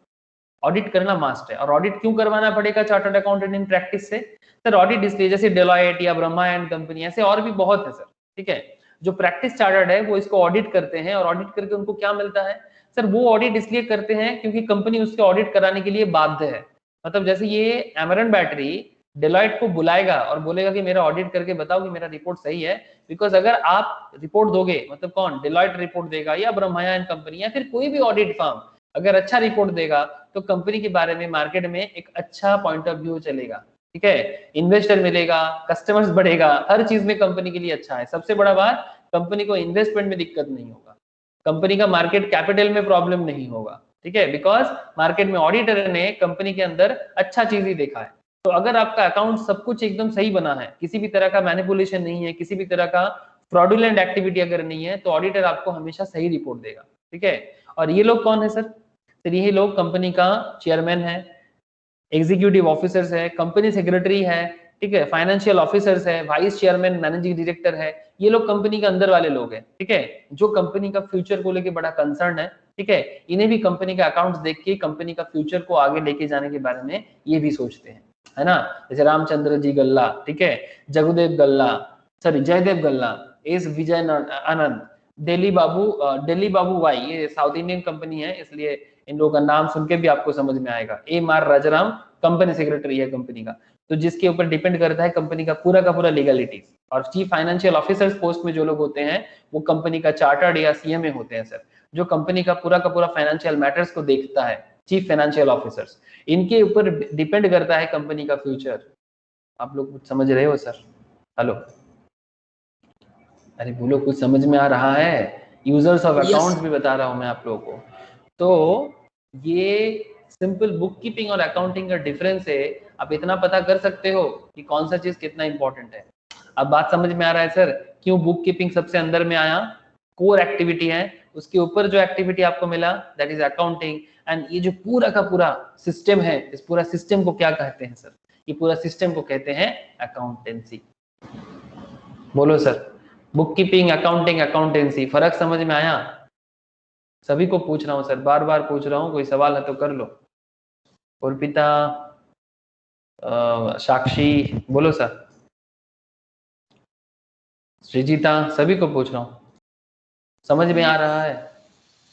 ऑडिट करना मास्ट है। और ऑडिट क्यों करवाना पड़ेगा चार्टर्ड अकाउंटेंट इन प्रैक्टिस से? सर ऑडिट इसलिए, जैसे डेलॉयट या ब्रह्मा एंड कंपनी, ऐसे और भी बहुत है सर, ठीक है, जो प्रैक्टिस चार्टर्ड है वो इसको ऑडिट करते हैं, और ऑडिट करके उनको क्या मिलता है? सर वो ऑडिट इसलिए करते हैं क्योंकि कंपनी उसके ऑडिट कराने के लिए बाध्य है। मतलब जैसे ये एमरन बैटरी डेलॉयट को बुलाएगा और बोलेगा कि मेरा ऑडिट करके बताओ कि मेरा रिपोर्ट सही है, बिकॉज अगर आप रिपोर्ट दोगे, मतलब कौन, डेलॉयट रिपोर्ट देगा, या ब्रह्माया एंड कंपनी, या फिर कोई भी ऑडिट फर्म अगर अच्छा रिपोर्ट देगा, तो कंपनी के बारे में मार्केट में एक अच्छा पॉइंट ऑफ व्यू चलेगा, ठीक है, इन्वेस्टर मिलेगा, कस्टमर्स बढ़ेगा, हर चीज में कंपनी के लिए अच्छा है। सबसे बड़ा बात, कंपनी को इन्वेस्टमेंट में दिक्कत नहीं होगा, कंपनी का मार्केट कैपिटल में प्रॉब्लम नहीं होगा, ठीक है, बिकॉज मार्केट में ऑडिटर ने कंपनी के अंदर अच्छा चीज ही देखा है। तो अगर आपका अकाउंट सब कुछ एकदम सही बना है, किसी भी तरह का मैनिपुलेशन नहीं है, किसी भी तरह का फ्रॉडुलेंट एक्टिविटी अगर नहीं है, तो ऑडिटर आपको हमेशा सही रिपोर्ट देगा, ठीक है। और ये लोग कौन है सर? सर ये लोग कंपनी का चेयरमैन है, एग्जीक्यूटिव ऑफिसर्स है, कंपनी सेक्रेटरी है, ठीक है, फाइनेंशियल ऑफिसर्स है, वाइस चेयरमैन, मैनेजिंग डायरेक्टर है, ये लोग कंपनी के अंदर वाले लोग हैं, ठीक है, जो कंपनी का फ्यूचर को लेके बड़ा कंसर्न है, ठीक है, इन्हें भी कंपनी का अकाउंट्स देख के कंपनी का फ्यूचर को आगे लेके जाने के बारे में ये भी सोचते हैं, है ना। जैसे रामचंद्र जी गल्ला, ठीक है, जगदेव गल्ला, सॉरी जयदेव गल्ला, एस विजय आनंद, दिल्ली बाबू वाई, ये साउथ इंडियन कंपनी है, इसलिए इन लोगों का नाम सुन के भी आपको समझ में आएगा। M R Rajaram company secretary है कंपनी का, तो जिसके ऊपर डिपेंड करता है कंपनी का पूरा लीगलिटीज। और चीफ फाइनेंशियल ऑफिसर्स पोस्ट में जो लोग होते हैं वो कंपनी का चार्टर्ड या सीएमए होते हैं सर, जो कंपनी का पूरा फाइनेंशियल मैटर्स को देखता है, चीफ फाइनेंशियल ऑफिसर्स, इनके ऊपर डिपेंड करता है कंपनी का फ्यूचर। आप लोग कुछ समझ रहे हो सर? हेलो, अरे बोलो, कुछ समझ में आ रहा है? यूजर्स ऑफ अकाउंट्स भी बता रहा हूं मैं आप लोगों को। तो ये सिंपल बुक कीपिंग और अकाउंटिंग का डिफरेंस है, आप इतना पता कर सकते हो कि कौन सा चीज कितना इंपॉर्टेंट है। अब बात समझ में आ रहा है सर, क्यों बुक कीपिंग सबसे अंदर में आया? कोर एक्टिविटी है, उसके ऊपर जो एक्टिविटी आपको मिला दैट इज अकाउंटिंग। एंड ये जो पूरा का पूरा सिस्टम है, इस पूरा सिस्टम को क्या कहते हैं सर? ये पूरा सिस्टम को कहते हैं अकाउंटेंसी। बोलो sir, book keeping, accounting, accountancy, फर्क समझ में आया? सभी को पूछ रहा हूँ सर, बार बार पूछ रहा हूँ, कोई सवाल है तो कर लो। अर्पिता, साक्षी, बोलो सर, श्रीजीता, सभी को पूछ रहा हूँ, समझ में आ रहा है?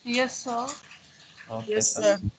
Yes sir. Yes sir.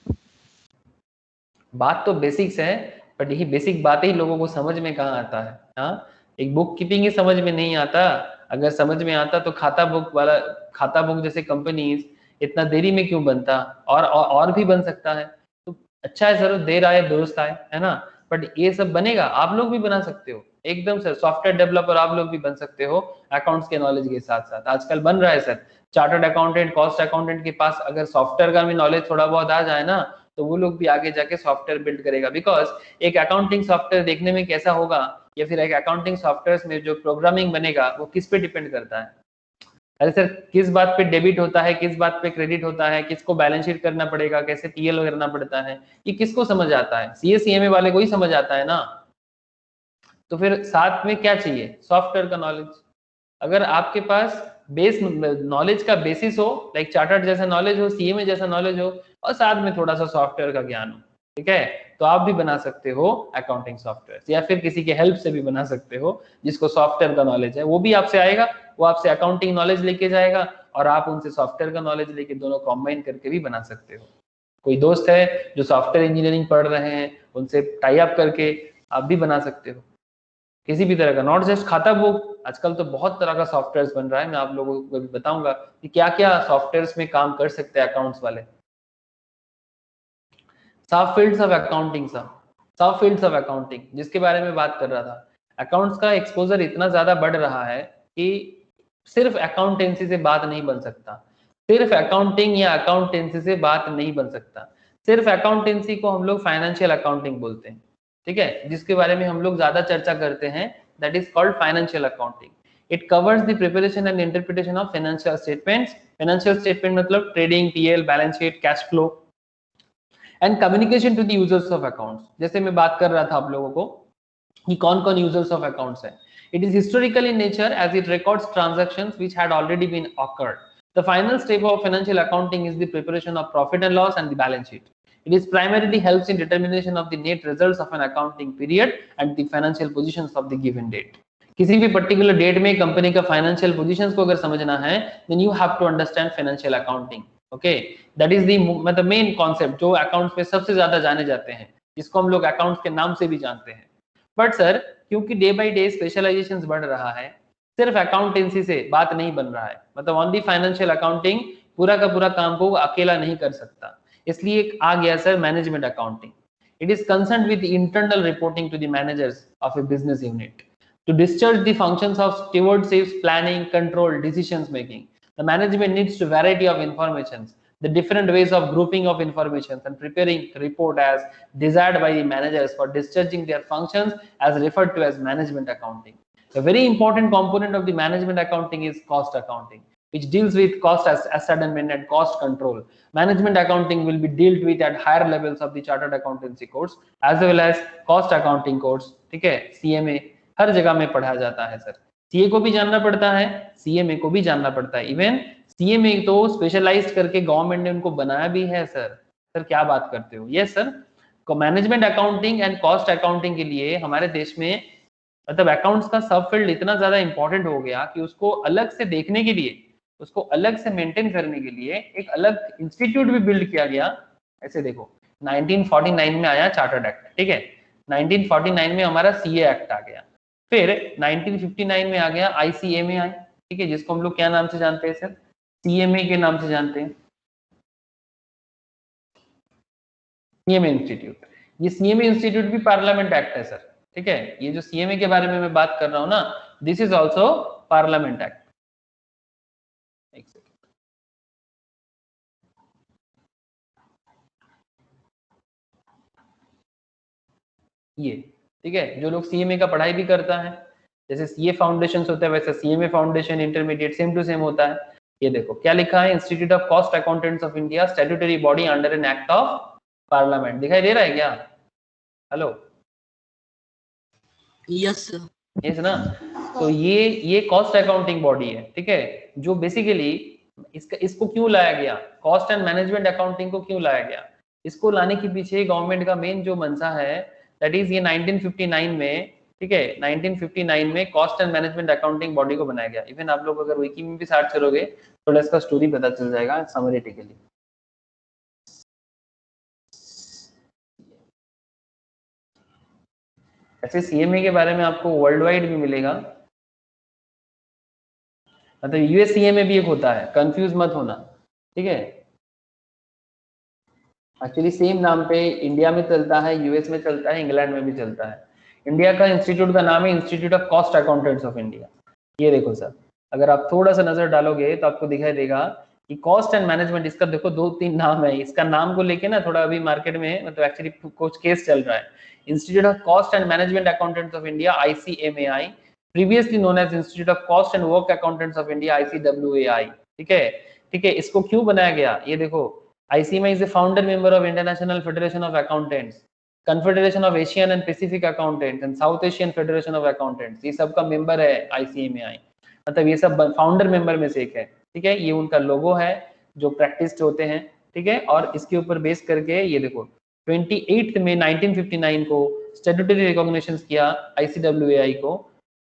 बात तो बेसिक्स है, बट यही बेसिक बातें ही लोगों को समझ में कहाँ आता है। हाँ, एक बुक कीपिंग ही समझ में नहीं आता। अगर समझ में आता तो खाता बुक जैसे कंपनीज इतना देरी में क्यों बनता, और भी बन सकता है। तो अच्छा है सर, देर आए दुरुस्त आए, है ना। बट ये सब बनेगा, आप लोग भी बना सकते हो एकदम सर, सॉफ्टवेयर डेवलपर आप लोग भी बन सकते हो अकाउंट्स के नॉलेज के साथ साथ। आजकल बन रहा है sir, chartered accountant, cost accountant के पास अगर सॉफ्टवेयर का भी नॉलेज थोड़ा बहुत आ जाए ना, तो वो लोग भी आगे जाके सॉफ्टवेयर बिल्ड करेगा। बिकॉज एक अकाउंटिंग सॉफ्टवेयर देखने में कैसा होगा, या फिर एक अकाउंटिंग सॉफ्टवेयर में जो प्रोग्रामिंग बनेगा वो किस पे डिपेंड करता है? अरे सर, किस बात पे डेबिट होता है, किस बात पे क्रेडिट होता है, किसको बैलेंस शीट करना पड़ेगा, कैसे पीएल करना पड़ता है, ये किसको समझ आता है? सीएसीएमए वाले को ही समझ आता है ना। तो फिर साथ में क्या चाहिए? सॉफ्टवेयर का नॉलेज। अगर आपके पास बेस नॉलेज का बेसिस हो, लाइक चार्टर्ड जैसा नॉलेज हो, सीएमए जैसा नॉलेज हो, और साथ में थोड़ा सा सॉफ्टवेयर का ज्ञान हो, ठीक है, तो आप भी बना सकते हो अकाउंटिंग सॉफ्टवेयर, या फिर किसी के हेल्प से भी बना सकते हो जिसको सॉफ्टवेयर का नॉलेज है। वो भी आपसे आएगा, वो आपसे अकाउंटिंग नॉलेज लेके जाएगा, और आप उनसे सॉफ्टवेयर का नॉलेज लेके दोनों कॉम्बाइन करके भी बना सकते हो। कोई दोस्त है जो सॉफ्टवेयर इंजीनियरिंग पढ़ रहे हैं, उनसे टाई अप करके आप भी बना सकते हो किसी भी तरह का, नॉट जस्ट खाता बुक। आजकल तो बहुत तरह का सॉफ्टवेयर बन रहा है, मैं आप लोगों को भी बताऊंगा कि क्या क्या सॉफ्टवेयर में काम कर सकते हैं अकाउंट्स वाले। सब फील्ड्स ऑफ अकाउंटिंग, सब फील्ड्स ऑफ अकाउंटिंग जिसके बारे में बात कर रहा था। अकाउंट्स का एक्सपोजर इतना ज्यादा बढ़ रहा है कि सिर्फ अकाउंटेंसी से बात नहीं बन सकता, सिर्फ अकाउंटिंग या अकाउंटेंसी से बात नहीं बन सकता। सिर्फ अकाउंटेंसी को हम लोग फाइनेंशियल अकाउंटिंग बोलते हैं, ठीक है, जिसके बारे में हम लोग ज्यादा चर्चा करते हैं, that is called financial accounting. It covers the preparation and interpretation of financial statements. Financial statement मतलब trading, PL, balance sheet, cash flow, and communication to the users of accounts. जैसे मैं बात कर रहा था आप लोगों को कि कौन कौन यूजर्स ऑफ अकाउंट्स है। It is historical in nature as it records transactions which had already been occurred. The final step of financial accounting is the preparation of profit and loss and the balance sheet. It is primarily helps in determination of the net results of an accounting period and the financial positions of the given date. किसी भी particular date में company का financial positions को अगर समझना है, then you have to understand financial accounting. Okay, that is the मतलब main concept जो अकाउंट्स में सबसे ज्यादा जाने जाते हैं, जिसको हम लोग अकाउंट्स के नाम से भी जानते हैं। बट सर, क्योंकि डे बाय डे स्पेशलाइजेशन बढ़ रहा है, सिर्फ अकाउंटेंसी से बात नहीं बन रहा है, मतलब ओनली फाइनेंशियल अकाउंटिंग पूरा का पूरा काम को अकेला नहीं कर सकता, इसलिए आ गया sir management accounting. It is concerned with internal reporting to the managers of a business unit to discharge the functions of stewardship, planning, control, decisions making. The management needs to variety of informations, the different ways of grouping of information and preparing report as desired by the managers for discharging their functions as referred to as management accounting. A very important component of the management accounting is cost accounting. which deals with cost ascertainment and cost control. Management accounting will be dealt with at higher levels of the chartered accountancy course as well as cost accounting course. ठीक है, CMA हर जगह में पढ़ा जाता है sir, CA को भी जानना पड़ता है, CMA को भी जानना पड़ता है। इवन CMA तो स्पेशलाइज्ड करके गवर्नमेंट ने उनको बनाया भी है सर। सर क्या बात करते हो? Yes sir, management accounting and cost accounting के लिए हमारे देश में मतलब अकाउंट्स का सब फील्ड इतना ज्यादा इंपॉर्टेंट हो गया कि उसको अलग से देखने के लिए, उसको अलग से मेंटेन करने के लिए एक अलग इंस्टीट्यूट भी बिल्ड किया गया। ऐसे देखो 1949 में आया चार्टर्ड एक्ट, ठीक है, 1949 में हमारा CA एक्ट आ गया, फिर 1959 में आ गया ICMAI, ठीक है, जिसको हम लोग क्या नाम से जानते हैं सर? CMA के नाम से जानते हैं, CMA इंस्टीट्यूट। ये CMA इंस्टीट्यूट भी पार्लियामेंट एक्ट है सर, ठीक है, ये जो CMA के बारे में मैं बात कर रहा हूं ना, this is also parliament act. एक सेकेंड, ये ठीक है, जो लोग CMA का पढ़ाई भी करता है, जैसे CA फाउंडेशन होता है वैसे CMA foundation intermediate same to same होता है। ये देखो क्या लिखा है, institute of cost accountants of India, statutory body under an act of Parliament. दिखाई दे रहा है क्या? Hello, yes sir. यस ना? तो ये कॉस्ट अकाउंटिंग बॉडी है, ठीक है, जो बेसिकली इसको क्यों लाया गया, कॉस्ट एंड मैनेजमेंट अकाउंटिंग को क्यों लाया गया, इसको लाने के पीछे गवर्नमेंट का मेन जो मंशा है दैट इज ये 1959 में, ठीक है, 1959 में cost and management accounting body को बनाया गया। इवन आप लोग अगर विकी में भी सर्च करोगे थोड़ा इसका स्टोरी पता चल जाएगा समरीटिकली। ऐसे CMA के बारे में आपको वर्ल्ड वाइड भी मिलेगा, मतलब US CMA भी एक होता है, कंफ्यूज मत होना, ठीक है। एक्चुअली सेम नाम पे इंडिया में चलता है, US में चलता है, इंग्लैंड में भी चलता है। इंडिया का इंस्टीट्यूट का नाम है institute of cost accountants of India. ये देखो सर, अगर आप थोड़ा सा नजर डालोगे तो आपको दिखाई देगा कि कॉस्ट एंड मैनेजमेंट, इसका देखो 2-3 नाम है, इसका नाम को लेके ना थोड़ा अभी मार्केट में मतलब एक्चुअली कुछ केस चल रहा है। Institute of cost and management accountants of India ICMAI, previously known as institute of cost and work accountants of India ICWAI, ठीक है, ठीक है। इसको क्यों बनाया गया, ये देखो, ICMAI is a founder member of International Federation of Accountants, Confederation of Asian and Pacific Accountants and South Asian Federation of Accountants, ये सब का मेंबर है ICMAI, मतलब ये सब फाउंडर मेंबर में से एक है, ठीक है। ये उनका लोगो है जो प्रैक्टिस होते हैं, ठीक है, और इसके ऊपर बेस करके ये देखो 28 में 1959 को स्टैट्यूटरी रिकॉग्निशन किया ICWAI को,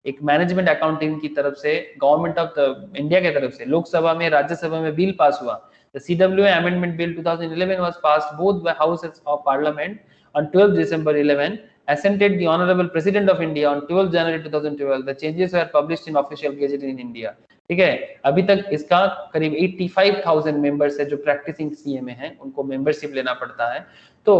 एक मैनेजमेंट अकाउंटिंग की तरफ से गवर्नमेंट ऑफ इंडिया की तरफ से। लोकसभा में राज्यसभा में बिल पास हुआ, The CWA Amendment Bill 2011 was passed both by Houses of Parliament on 12 December 11, assented the Honorable President of India on 12 January 2012. The changes were published in Official Gazette in India. ठीक है, अभी तक इसका करीब 85,000 members है जो practising CMA हैं, उनको मेंबरशिप लेना पड़ता है। तो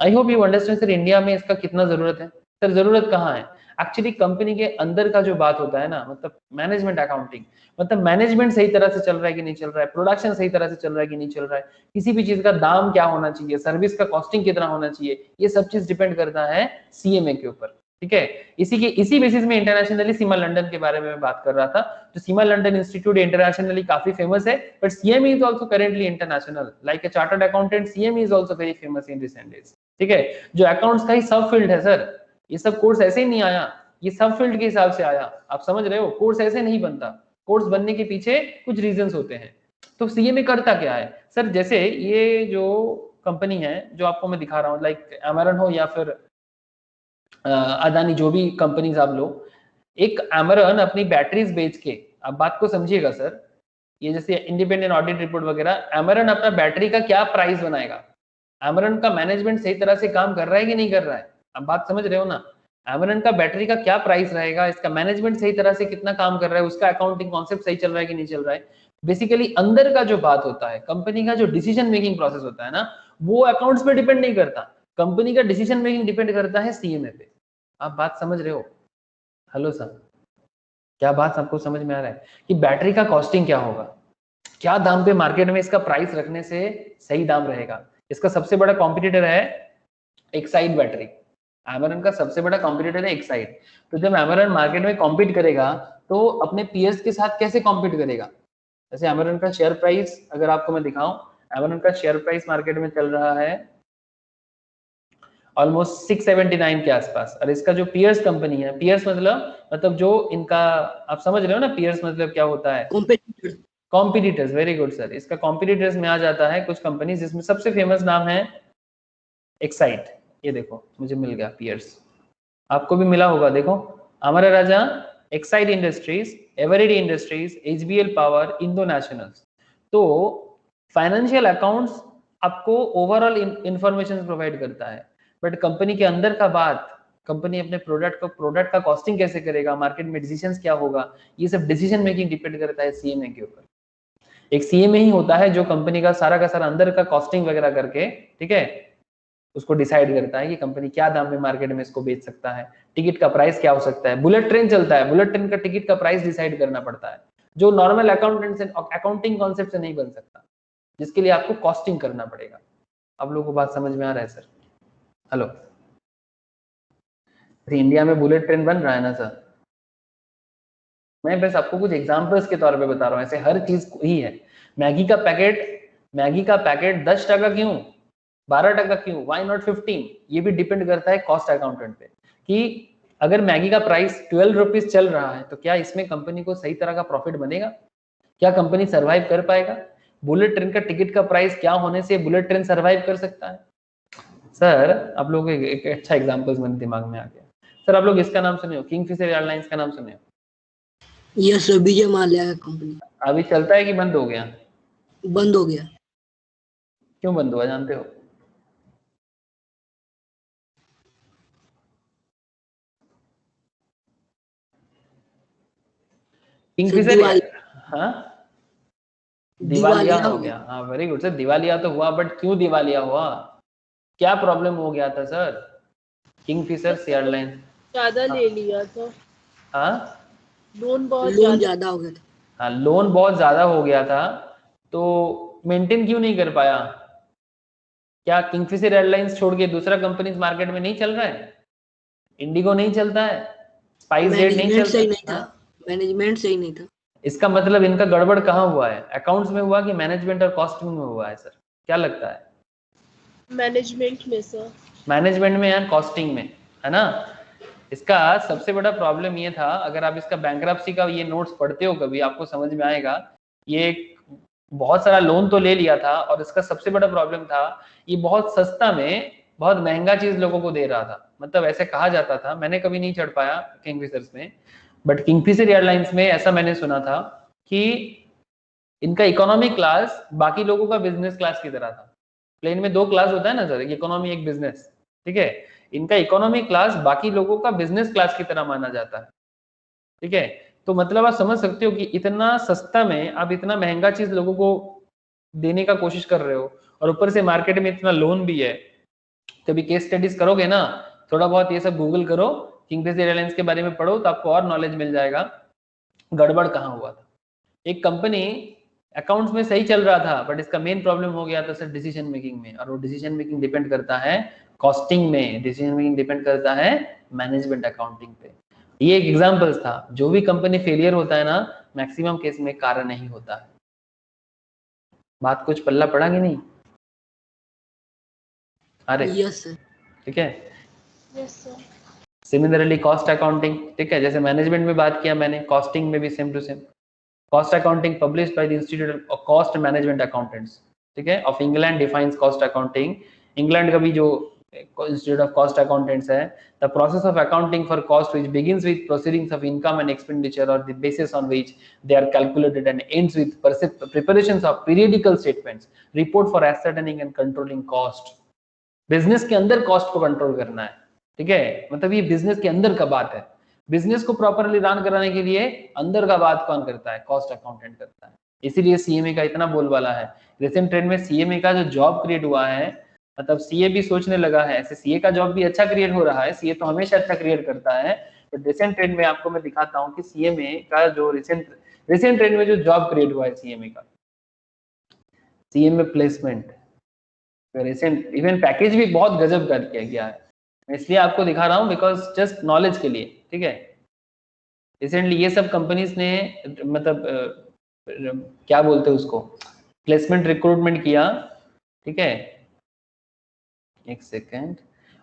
I hope you understand sir, India में इसका कितना जरूरत है सर? जरूरत कहाँ है? एक्चुअली कंपनी के अंदर का जो बात होता है ना, मतलब मैनेजमेंट अकाउंटिंग, मतलब मैनेजमेंट सही तरह से चल रहा है कि नहीं चल रहा है, प्रोडक्शन सही तरह से चल रहा है कि नहीं चल रहा है, किसी भी चीज का दाम क्या होना चाहिए, सर्विस का कॉस्टिंग कितना होना चाहिए, ये सब चीज डिपेंड करता है CMA के ऊपर, ठीक है। इसी बेसिस में इंटरनेशनली सीमा लंदन के बारे में मैं बात कर रहा था। जो सीमा लंदन इंस्टीट्यूट इंटरनेशनली काफी फेमस है, but CMA is also currently international, like a chartered accountant CMA is also very famous in recent days, ठीक है। जो अकाउंट्स का ही सब फील्ड है सर, ये सब कोर्स ऐसे ही नहीं आया, ये सब फील्ड के हिसाब से आया, आप समझ रहे हो, कोर्स ऐसे नहीं बनता, कोर्स बनने के पीछे कुछ रीजंस होते हैं। तो CMA करता क्या है सर? जैसे ये जो कंपनी है जो आपको मैं दिखा रहा हूँ, लाइक एमरन हो या फिर अदानी, जो भी कंपनीज आप लो, एक एमरन अपनी बैटरीज बेच के, आप बात को समझिएगा सर, ये जैसे इंडिपेंडेंट ऑडिट रिपोर्ट वगैरह, एमरन अपना बैटरी का क्या प्राइस बनाएगा? एमरन का मैनेजमेंट सही तरह से काम कर रहा है कि नहीं कर रहा है? आप बात समझ रहे हो ना? एमरन का बैटरी का क्या प्राइस रहेगा, इसका मैनेजमेंट सही तरह से कितना काम कर रहा है, उसका अकाउंटिंग कॉन्सेप्ट सही चल रहा है कि नहीं चल रहा है। बेसिकली अंदर का जो बात होता है, कंपनी का जो डिसीजन मेकिंग प्रोसेस होता है ना, वो अकाउंट्स पे डिपेंड नहीं करता, कंपनी का डिसीजन मेकिंग डिपेंड करता है CMA पे। आप बात समझ रहे हो? हेलो सर, क्या बात आपको समझ में आ रहा है कि बैटरी का कॉस्टिंग क्या होगा, क्या दाम पे मार्केट में इसका प्राइस रखने से सही दाम रहेगा। इसका सबसे बड़ा कॉम्पिटिटर है एक्साइड बैटरी, एमरन का सबसे बड़ा कॉम्पिटिटर है एक्साइड। तो जब एमरन मार्केट में कॉम्पीट करेगा तो अपने पीएर्स के साथ कैसे कॉम्पीट करेगा? जैसे अमेरन का शेयर प्राइस अगर आपको मैं दिखाऊं, अमेरन का शेयर प्राइस मार्केट में चल रहा है ऑलमोस्ट 679 के आसपास, और इसका जो पियर्स कंपनी है, पियर्स मतलब जो इनका, आप समझ रहे हो ना पियर्स मतलब क्या होता है, competitor. Competitors, very good sir. इसका कॉम्पिटिटर्स में आ जाता है कुछ कंपनी जिसमें सबसे फेमस नाम है एक्साइट। ये देखो मुझे मिल गया पियर्स, आपको भी मिला होगा, देखो हमारा राजा, Exide industries, Eveready industries, HBL power, Indo Nationals. तो फाइनेंशियल अकाउंट्स आपको ओवरऑल इंफॉर्मेशन प्रोवाइड करता है, बट कंपनी के अंदर का बात, कंपनी अपने प्रोडक्ट का कॉस्टिंग कैसे करेगा, मार्केट में डिसीजंस क्या होगा, ये सब डिसीजन मेकिंग डिपेंड करता है सीएमए के ऊपर। एक सीएमए ही होता है जो कंपनी का सारा अंदर का कॉस्टिंग वगैरह करके, ठीक है, उसको डिसाइड करता है कि कंपनी क्या दाम में मार्केट में इसको बेच सकता है, टिकट का प्राइस क्या हो सकता है। बुलेट ट्रेन चलता है, बुलेट ट्रेन का टिकट का प्राइस डिसाइड करना पड़ता है, जो नॉर्मल अकाउंटिंग कॉन्सेप्ट से नहीं बन सकता, जिसके लिए आपको कॉस्टिंग करना पड़ेगा। आप लोगों को बात समझ में आ रहा है सर? हेलो, इंडिया में बुलेट ट्रेन बन रहा है ना सर, मैं बस आपको कुछ एग्जांपल्स के तौर पे बता रहा हूँ, ऐसे हर चीज ही है। मैगी का पैकेट 10 टका क्यों, 12 टका क्यों, वाई नॉट 15? ये भी डिपेंड करता है कॉस्ट अकाउंटेंट पे कि अगर मैगी का प्राइस 12 रुपीज चल रहा है तो क्या इसमें कंपनी को सही तरह का प्रॉफिट बनेगा, क्या कंपनी सर्वाइव कर पाएगा? बुलेट ट्रेन का टिकट का प्राइस क्या होने से बुलेट ट्रेन सर्वाइव कर सकता है? सर आप लोग एक अच्छा एग्जांपल्स मेरे दिमाग में आ गया। सर आप लोग इसका नाम सुने हो, किंगफिशर एयरलाइंस का नाम सुने हो? यस, विजय माल्या का कंपनी अभी चलता है कि बंद हो गया? बंद हो गया। क्यों बंद हुआ जानते हो? किंगफिशर, हाँ दिवालिया हो गया। हाँ वेरी गुड सर, दिवालिया तो हुआ, बट क्यों दिवालिया हुआ, क्या प्रॉब्लम हो गया था सर? किंगफिशर एयरलाइंस ज्यादा ले लिया था, हाँ लोन बहुत लोन ज्यादा ज्यादा हो गया था। हाँ, लोन बहुत ज्यादा हो गया था, तो मेंटेन क्यों नहीं कर पाया? क्या किंगफिशर एयरलाइंस छोड़ के दूसरा कंपनी मार्केट में नहीं चल रहा है? इंडिगो नहीं चलता है, स्पाइस जेट नहीं मैनेजमेंट सही नहीं चलता? था, हाँ? मैनेजमेंट सही नहीं था। इसका मतलब इनका गड़बड़ कहाँ हुआ है, अकाउंट्स में हुआ कि मैनेजमेंट और कॉस्टिंग में हुआ है सर, क्या लगता है? मैनेजमेंट में सर। मैनेजमेंट में या कॉस्टिंग में, है ना? इसका सबसे बड़ा प्रॉब्लम ये था, अगर आप इसका बैंक्रप्सी का ये नोट्स पढ़ते हो कभी, आपको समझ में आएगा। ये बहुत सारा लोन तो ले लिया था, और इसका सबसे बड़ा प्रॉब्लम था ये बहुत सस्ता में बहुत महंगा चीज लोगों को दे रहा था। मतलब ऐसे कहा जाता था, मैंने कभी नहीं चढ़ पाया किंगफिशर्स में, बट किंगफिशर एयरलाइंस में ऐसा मैंने सुना था कि इनका इकोनॉमी क्लास बाकी लोगों का बिजनेस क्लास की तरह था। प्लेन में 2 क्लास होता है ना सर, एक इकोनॉमी एक बिजनेस, ठीक है? इनका इकोनॉमी क्लास बाकी लोगों का बिजनेस क्लास की तरह माना जाता है, ठीक है? तो मतलब आप समझ सकते हो कि इतना सस्ता में आप इतना महंगा चीज लोगों को देने का कोशिश कर रहे हो, और ऊपर से मार्केट में इतना लोन भी है। कभी केस स्टडीज करोगे ना, थोड़ा बहुत ये सब गूगल करो, किंगफिशर एयरलाइंस के बारे में पढ़ो, तो आपको और नॉलेज मिल जाएगा गड़बड़ कहाँ हुआ था। एक कंपनी अकाउंट्स में सही चल रहा था, बट इसका मेन प्रॉब्लम हो गया था सर डिसीजन मेकिंग में, और वो डिसीजन मेकिंग डिपेंड करता है कॉस्टिंग में, डिसीजन मेकिंग डिपेंड करता है मैनेजमेंट अकाउंटिंग पे। ये एक एग्जांपल्स था। जो भी कंपनी फेलियर होता है ना, मैक्सिमम केस में कारण नहीं होता है। बात कुछ पल्ला पड़ा कि नहीं? अरे यस सर। ठीक है। Yes sir. Similarly cost accounting, ठीक है, जैसे मैनेजमेंट में बात किया मैंने, कॉस्टिंग में भी same to same. Cost accounting published by the institute of cost management accountants, ठीक है, of England defines cost accounting. England का भी जो इंस्टीट्यूट ऑफ कॉस्ट अकाउंटेंट्स है, the process of accounting for cost which begins with proceedings of income and expenditure और the basis on which they are calculated and ends with preparations of periodical statements, report for ascertaining and controlling cost. Business के अंदर cost को control करना है, ठीक है, मतलब ये बिजनेस के अंदर का बात है। बिजनेस को प्रॉपरली रन कराने के लिए अंदर का बात कौन करता है? कॉस्ट अकाउंटेंट करता है। इसीलिए सीएमए का इतना बोलबाला है। रिसेंट ट्रेंड में सीएमए का जो जॉब क्रिएट हुआ है, मतलब सीए भी सोचने लगा है, ऐसे सीए का जॉब भी अच्छा क्रिएट हो रहा है, सीए तो हमेशा अच्छा क्रिएट करता है, बट रिसेंट ट्रेंड में आपको मैं दिखाता हूँ कि सीएमए का जो रिसेंट ट्रेंड में जो जॉब क्रिएट हुआ है सीएमए का, CMA placement recent even package भी बहुत गजब कर किया गया है। मैं इसलिए आपको दिखा रहा हूँ बिकॉज जस्ट नॉलेज के लिए, ठीक है। रिसेंटली ये सब कंपनीज ने मतलब क्या बोलते हैं उसको, प्लेसमेंट रिक्रूटमेंट किया, ठीक है, एक सेकेंड,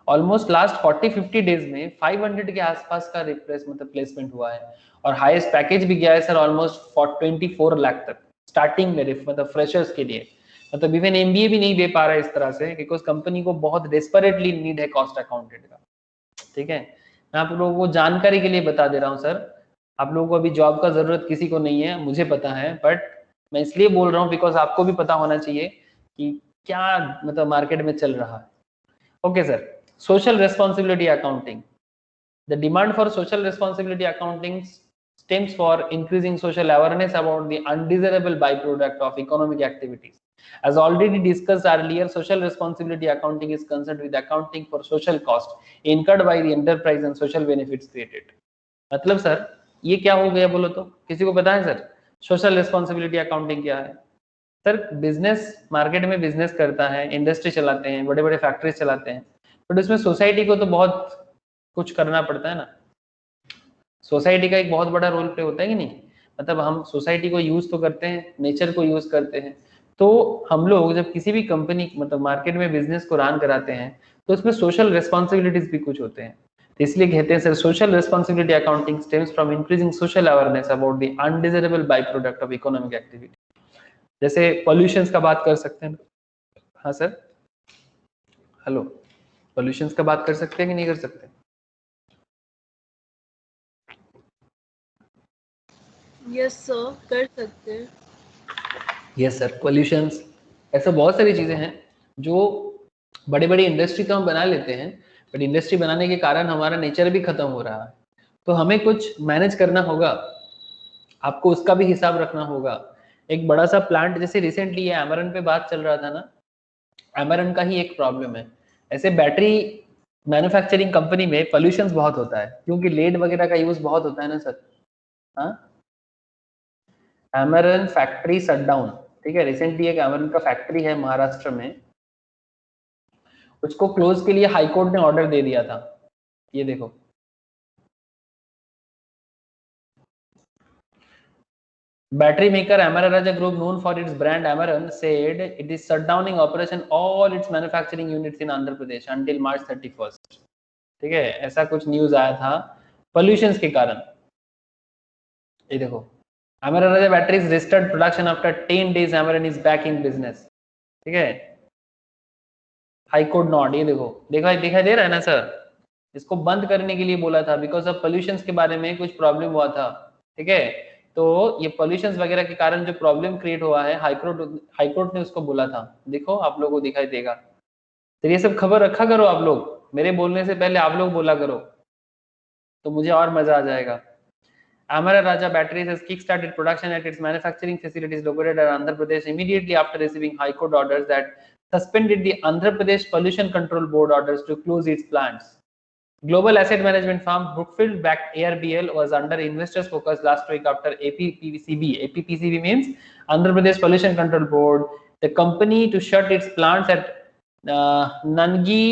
ऑलमोस्ट लास्ट 40-50 डेज में 500 के आसपास का रिप्लेस मतलब प्लेसमेंट हुआ है, और हाईएस्ट पैकेज भी गया है सर ऑलमोस्ट 24 लाख तक स्टार्टिंग में, मतलब फ्रेशर्स के लिए, मतलब इवन एमबीए भी नहीं दे पा रहा है इस तरह से, बिकॉज कंपनी को बहुत डेस्परेटली नीड है कॉस्ट अकाउंटेंट का, ठीक है। मैं आप लोगों को जानकारी के लिए बता दे रहा हूँ सर, आप लोगों को अभी जॉब का जरूरत किसी को नहीं है, मुझे पता है, बट मैं इसलिए बोल रहा हूँ बिकॉज आपको भी पता होना चाहिए कि क्या मतलब मार्केट में चल रहा है। Okay sir, social responsibility accounting. The demand for social responsibility accounting stems for increasing social awareness about the undesirable byproduct of economic activities. As already discussed earlier, social responsibility accounting is concerned with accounting for social cost incurred by the enterprise and social benefits created. मतलब sir ये क्या हो गया बोलो तो, किसी को पता है सर सोशल रिस्पॉन्सिबिलिटी अकाउंटिंग क्या है? सर बिजनेस मार्केट में बिजनेस करता है, इंडस्ट्री चलाते हैं, बड़े बड़े फैक्ट्रीज चलाते हैं, बट उसमें सोसाइटी को तो बहुत कुछ करना पड़ता है ना, सोसाइटी का एक बहुत बड़ा रोल प्ले होता है कि नहीं, मतलब हम सोसाइटी को यूज तो करते हैं, नेचर को यूज करते हैं, तो हम लोग जब किसी भी कंपनी मतलब मार्केट में बिजनेस को रन कराते हैं तो उसमें सोशल रिस्पॉन्सिबिलिटीज भी कुछ होते हैं, तो इसलिए कहते हैं sir social responsibility accounting stems from increasing social awareness about the undesirable by product of economic activity. जैसे पॉल्यूशंस का बात कर सकते हैं, हाँ सर, हेलो, पॉल्यूशंस का बात कर सकते हैं कि नहीं कर सकते? यस सर, कर सकते हैं। यस सर, पॉल्यूशंस, ऐसा बहुत सारी चीजें हैं जो बड़ी बड़ी इंडस्ट्री तो हम बना लेते हैं, बट इंडस्ट्री बनाने के कारण हमारा नेचर भी खत्म हो रहा है, तो हमें कुछ मैनेज करना होगा, आपको उसका भी हिसाब रखना होगा। एक बड़ा सा प्लांट, जैसे रिसेंटली ये एमरन पे बात चल रहा था ना, एमरन का ही एक प्रॉब्लम है, ऐसे बैटरी मैन्युफैक्चरिंग कंपनी में पॉल्यूशंस बहुत होता है क्योंकि लेड वगैरह का यूज बहुत होता है ना सर। हाँ, एमरन फैक्ट्री शटडाउन, ठीक है, रिसेंटली एक एमरन का फैक्ट्री है महाराष्ट्र में, उसको क्लोज के लिए हाई कोर्ट ने ऑर्डर दे दिया था, ये देखो, battery maker Amara Raja Group, known for its brand Amaran, said it is shutdowning operation all its manufacturing units in Andhra Pradesh until March 31st। ठीक है, ऐसा कुछ न्यूज आया था पॉल्यूशंस के कारण। ये देखो, Amara Raja Batteries restarted production after 10 days, Amaran is back in business। ठीक है, हाई कोर्ट नॉट, ये देखो, दिखाई दे रहा है ना सर, इसको बंद करने के लिए बोला था बिकॉज ऑफ पॉल्यूशंस के बारे में कुछ प्रॉब्लम हुआ था, ठीक है, तो ये पॉल्यूशंस वगैरह के कारण जो प्रॉब्लम क्रिएट हुआ है, हाईकोर्ट ने उसको बोला था, देखो आप लोगों को दिखाई देगा, तो ये सब खबर रखा करो आप लोग, मेरे बोलने से पहले आप लोग बोला करो तो मुझे और मजा आ जाएगा। Amara Raja Batteries has kick-started production at its manufacturing facilities located at Andhra Pradesh immediately after receiving High Court orders that suspended the Andhra Pradesh Pollution Control Board orders to close its plants. Global asset management firm Brookfield-backed ARBL was under investors' focus last week after APPCB. APPCB means Andhra Pradesh Pollution Control Board, the company to shut its plants at Nangi,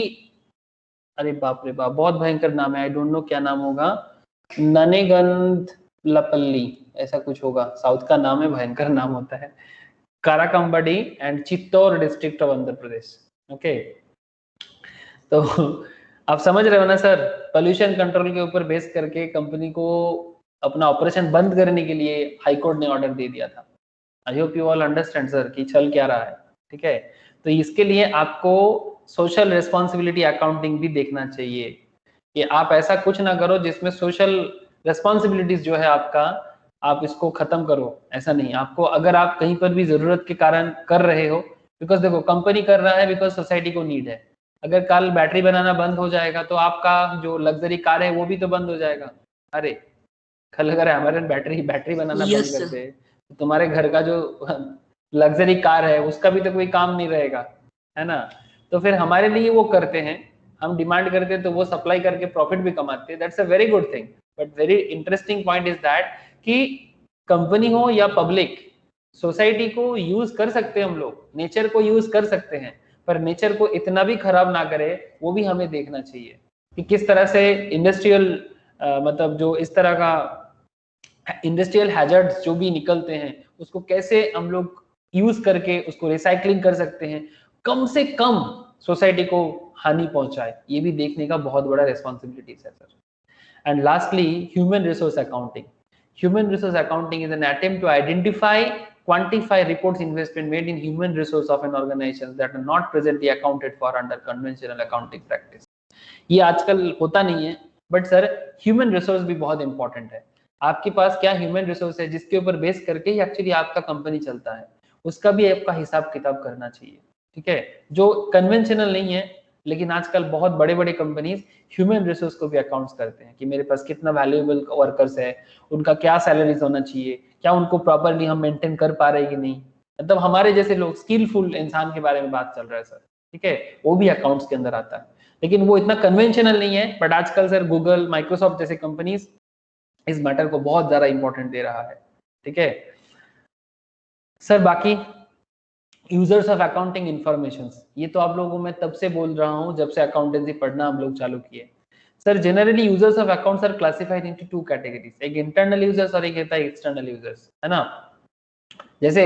अरे बाप रे बाप, बहुत भयंकर नाम है, I don't know क्या नाम होगा, ननेगंदलपल्ली ऐसा कुछ होगा, साउथ का नाम है, भयंकर नाम होता है, Karakambadi and Chittoor district of Andhra Pradesh. Okay, तो आप समझ रहे हो ना सर, पोल्यूशन कंट्रोल के ऊपर बेस करके कंपनी को अपना ऑपरेशन बंद करने के लिए हाई कोर्ट ने ऑर्डर दे दिया था। I hope you all understand sir कि चल क्या रहा है, ठीक है, तो इसके लिए आपको सोशल रिस्पॉन्सिबिलिटी अकाउंटिंग भी देखना चाहिए कि आप ऐसा कुछ ना करो जिसमें सोशल रिस्पॉन्सिबिलिटीज जो है आपका, आप इसको खत्म करो, ऐसा नहीं, आपको अगर आप कहीं पर भी जरूरत के कारण कर रहे हो, बिकॉज देखो कंपनी कर रहा है बिकॉज सोसाइटी को नीड है, अगर कल बैटरी बनाना बंद हो जाएगा तो आपका जो लग्जरी कार है वो भी तो बंद हो जाएगा। अरे कल अगर अमेरिकन बैटरी बनाना बंद कर दे तो तुम्हारे घर का जो लग्जरी कार है उसका भी तो कोई काम नहीं रहेगा, है ना, तो फिर हमारे लिए वो करते हैं, हम डिमांड करते हैं तो वो सप्लाई करके प्रॉफिट भी कमाते हैं, that's a very good thing, but very interesting point is that कि कंपनी हो या पब्लिक, सोसाइटी को यूज कर सकते हैं हम लोग, नेचर को यूज कर सकते हैं, पर नेचर को इतना भी खराब ना करे, वो भी हमें देखना चाहिए कि किस तरह से इंडस्ट्रियल मतलब जो इस तरह का इंडस्ट्रियल हैजर्ड्स जो भी निकलते हैं उसको कैसे हम लोग यूज करके उसको रिसाइकलिंग कर सकते हैं, कम से कम सोसाइटी को हानि पहुंचाए, ये भी देखने का बहुत बड़ा रिस्पॉन्सिबिलिटी है sir. And lastly human resource accounting. Human resource accounting is an attempt to identify, quantify reports investment made in human resource of an organization that are not presently accounted for under conventional accounting practice. ये आजकल होता नहीं है, but sir human resource भी बहुत important है। आपके पास क्या ह्यूमन रिसोर्स है जिसके ऊपर बेस करके ही एक्चुअली आपका कंपनी चलता है, उसका भी आपका हिसाब किताब करना चाहिए, ठीक है। जो कन्वेंशनल नहीं है, लेकिन आजकल बहुत बड़े बड़े कंपनीज ह्यूमन रिसोर्स को भी अकाउंट्स करते हैं कि मेरे पास कितना वैल्यूएबल वर्कर्स है, उनका क्या सैलरीज होना चाहिए, क्या उनको प्रॉपरली हम मेंटेन कर पा रहे हैं कि नहीं, मतलब हमारे जैसे लोग स्किलफुल इंसान के बारे में बात चल रहा है सर, ठीक है, वो भी अकाउंट्स के अंदर आता है, लेकिन वो इतना कन्वेंशनल नहीं है। बट आजकल सर गूगल, माइक्रोसॉफ्ट जैसे कंपनीज इस मैटर को बहुत ज्यादा इंपॉर्टेंट दे रहा है, ठीक है सर। बाकी यूजर्स ऑफ अकाउंटिंग इंफॉर्मेशन, ये तो आप लोगों को मैं तब से बोल रहा हूँ जब से अकाउंटेंसी पढ़ना हम लोग चालू किए sir. Generally users of accounts are classified into two categories, एक इंटरनल यूजर्स और एक होता है एक्सटर्नल यूजर्स, है ना। जैसे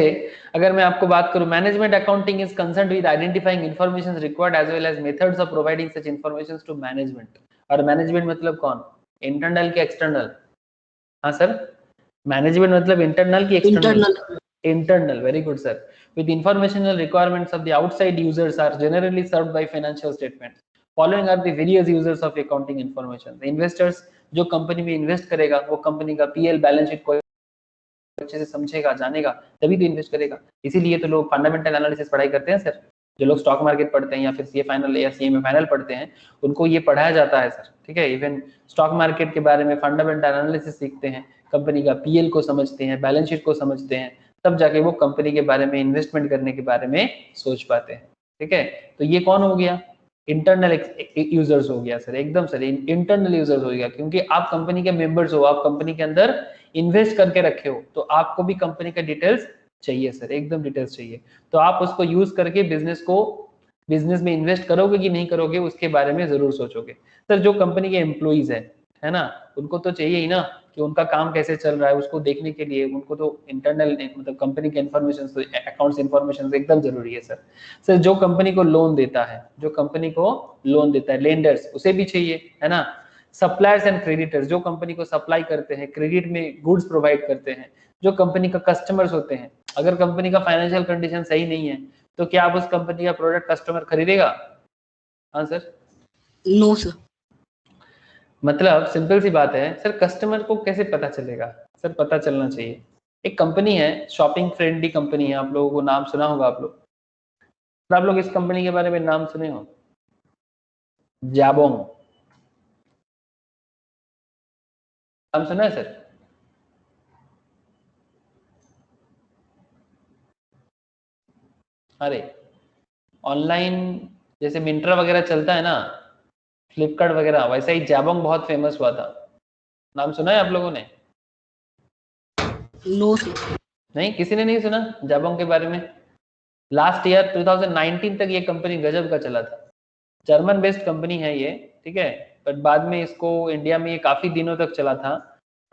अगर मैं आपको बात करूं, management accounting is concerned with identifying information required as well as methods of providing such information to management. और मैनेजमेंट मतलब कौन, इंटरनल के एक्सटर्नल? हाँ सर, मैनेजमेंट मतलब इंटरनल की external? Internal, very good sir. With informational requirements of the outside users are generally served by financial statements. Following are the various users of accounting information. The investors जो company में invest करेगा वो company का PL balance sheet को अच्छे से समझेगा, जानेगा, तभी तो इन्वेस्ट करेगा। इसीलिए तो लोग फंडामेंटल एनालिसिस पढ़ाई करते हैं सर। जो लोग स्टॉक मार्केट पढ़ते हैं या फिर सीए फाइनल या सीएमए फाइनल पढ़ते हैं, उनको ये पढ़ाया जाता है सर, ठीक है। इवन स्टॉक मार्केट के बारे में फंडामेंटल एनालिसिस सीखते हैं, कंपनी का पीएल को समझते हैं, बैलेंस शीट को समझते हैं, तब जाके वो कंपनी के बारे में, इन्वेस्टमेंट करने के बारे में सोच पाते हैं, ठीक है। तो ये कौन हो गया, इंटरनल यूजर्स हो गया सर, एकदम सर इंटरनल यूजर्स हो गया, क्योंकि आप कंपनी के मेंबर्स हो, आप कंपनी के अंदर इन्वेस्ट करके रखे हो, तो आपको भी कंपनी का डिटेल्स चाहिए सर, एकदम डिटेल्स चाहिए। तो आप उसको यूज करके बिजनेस में इन्वेस्ट करोगे कि नहीं करोगे उसके बारे में जरूर सोचोगे सर। जो कंपनी के एम्प्लॉइज है ना, उनको तो चाहिए ही ना कि उनका काम कैसे चल रहा है, उसको देखने के लिए उनको तो इंटरनल मतलब कंपनी के इन्फॉर्मेशन, अकाउंट्स इन्फॉर्मेशन एकदम जरूरी है सर। सर जो कंपनी को लोन देता है, लेंडर्स, उसे भी चाहिए, है ना। सप्लायर्स एंड क्रेडिटर्स, जो कंपनी को सप्लाई करते हैं, क्रेडिट में गुड्स प्रोवाइड करते हैं, जो कंपनी का कस्टमर्स होते हैं। अगर कंपनी का फाइनेंशियल कंडीशन सही नहीं है तो क्या आप उस कंपनी का प्रोडक्ट कस्टमर खरीदेगा? हाँ सर, नो सर। मतलब सिंपल सी बात है सर, कस्टमर को कैसे पता चलेगा सर? पता चलना चाहिए। एक कंपनी है, शॉपिंग फ्रेंडली कंपनी है, आप लोगों को नाम सुना होगा आप लोग इस कंपनी के बारे में नाम सुने हो? जाबोंग, नाम सुना है सर? अरे ऑनलाइन जैसे मिंत्रा वगैरह चलता है ना, फ्लिपकार्ट वगैरह, वैसा ही जाबोंग बहुत फेमस हुआ था। नाम सुना है आप लोगों ने? No sir. नहीं, किसी ने नहीं सुना जाबोंग के बारे में? लास्ट ईयर 2019 तक ये कंपनी गजब का चला था। जर्मन बेस्ड कंपनी है ये, ठीक है, बट बाद में इसको इंडिया में ये काफी दिनों तक चला था,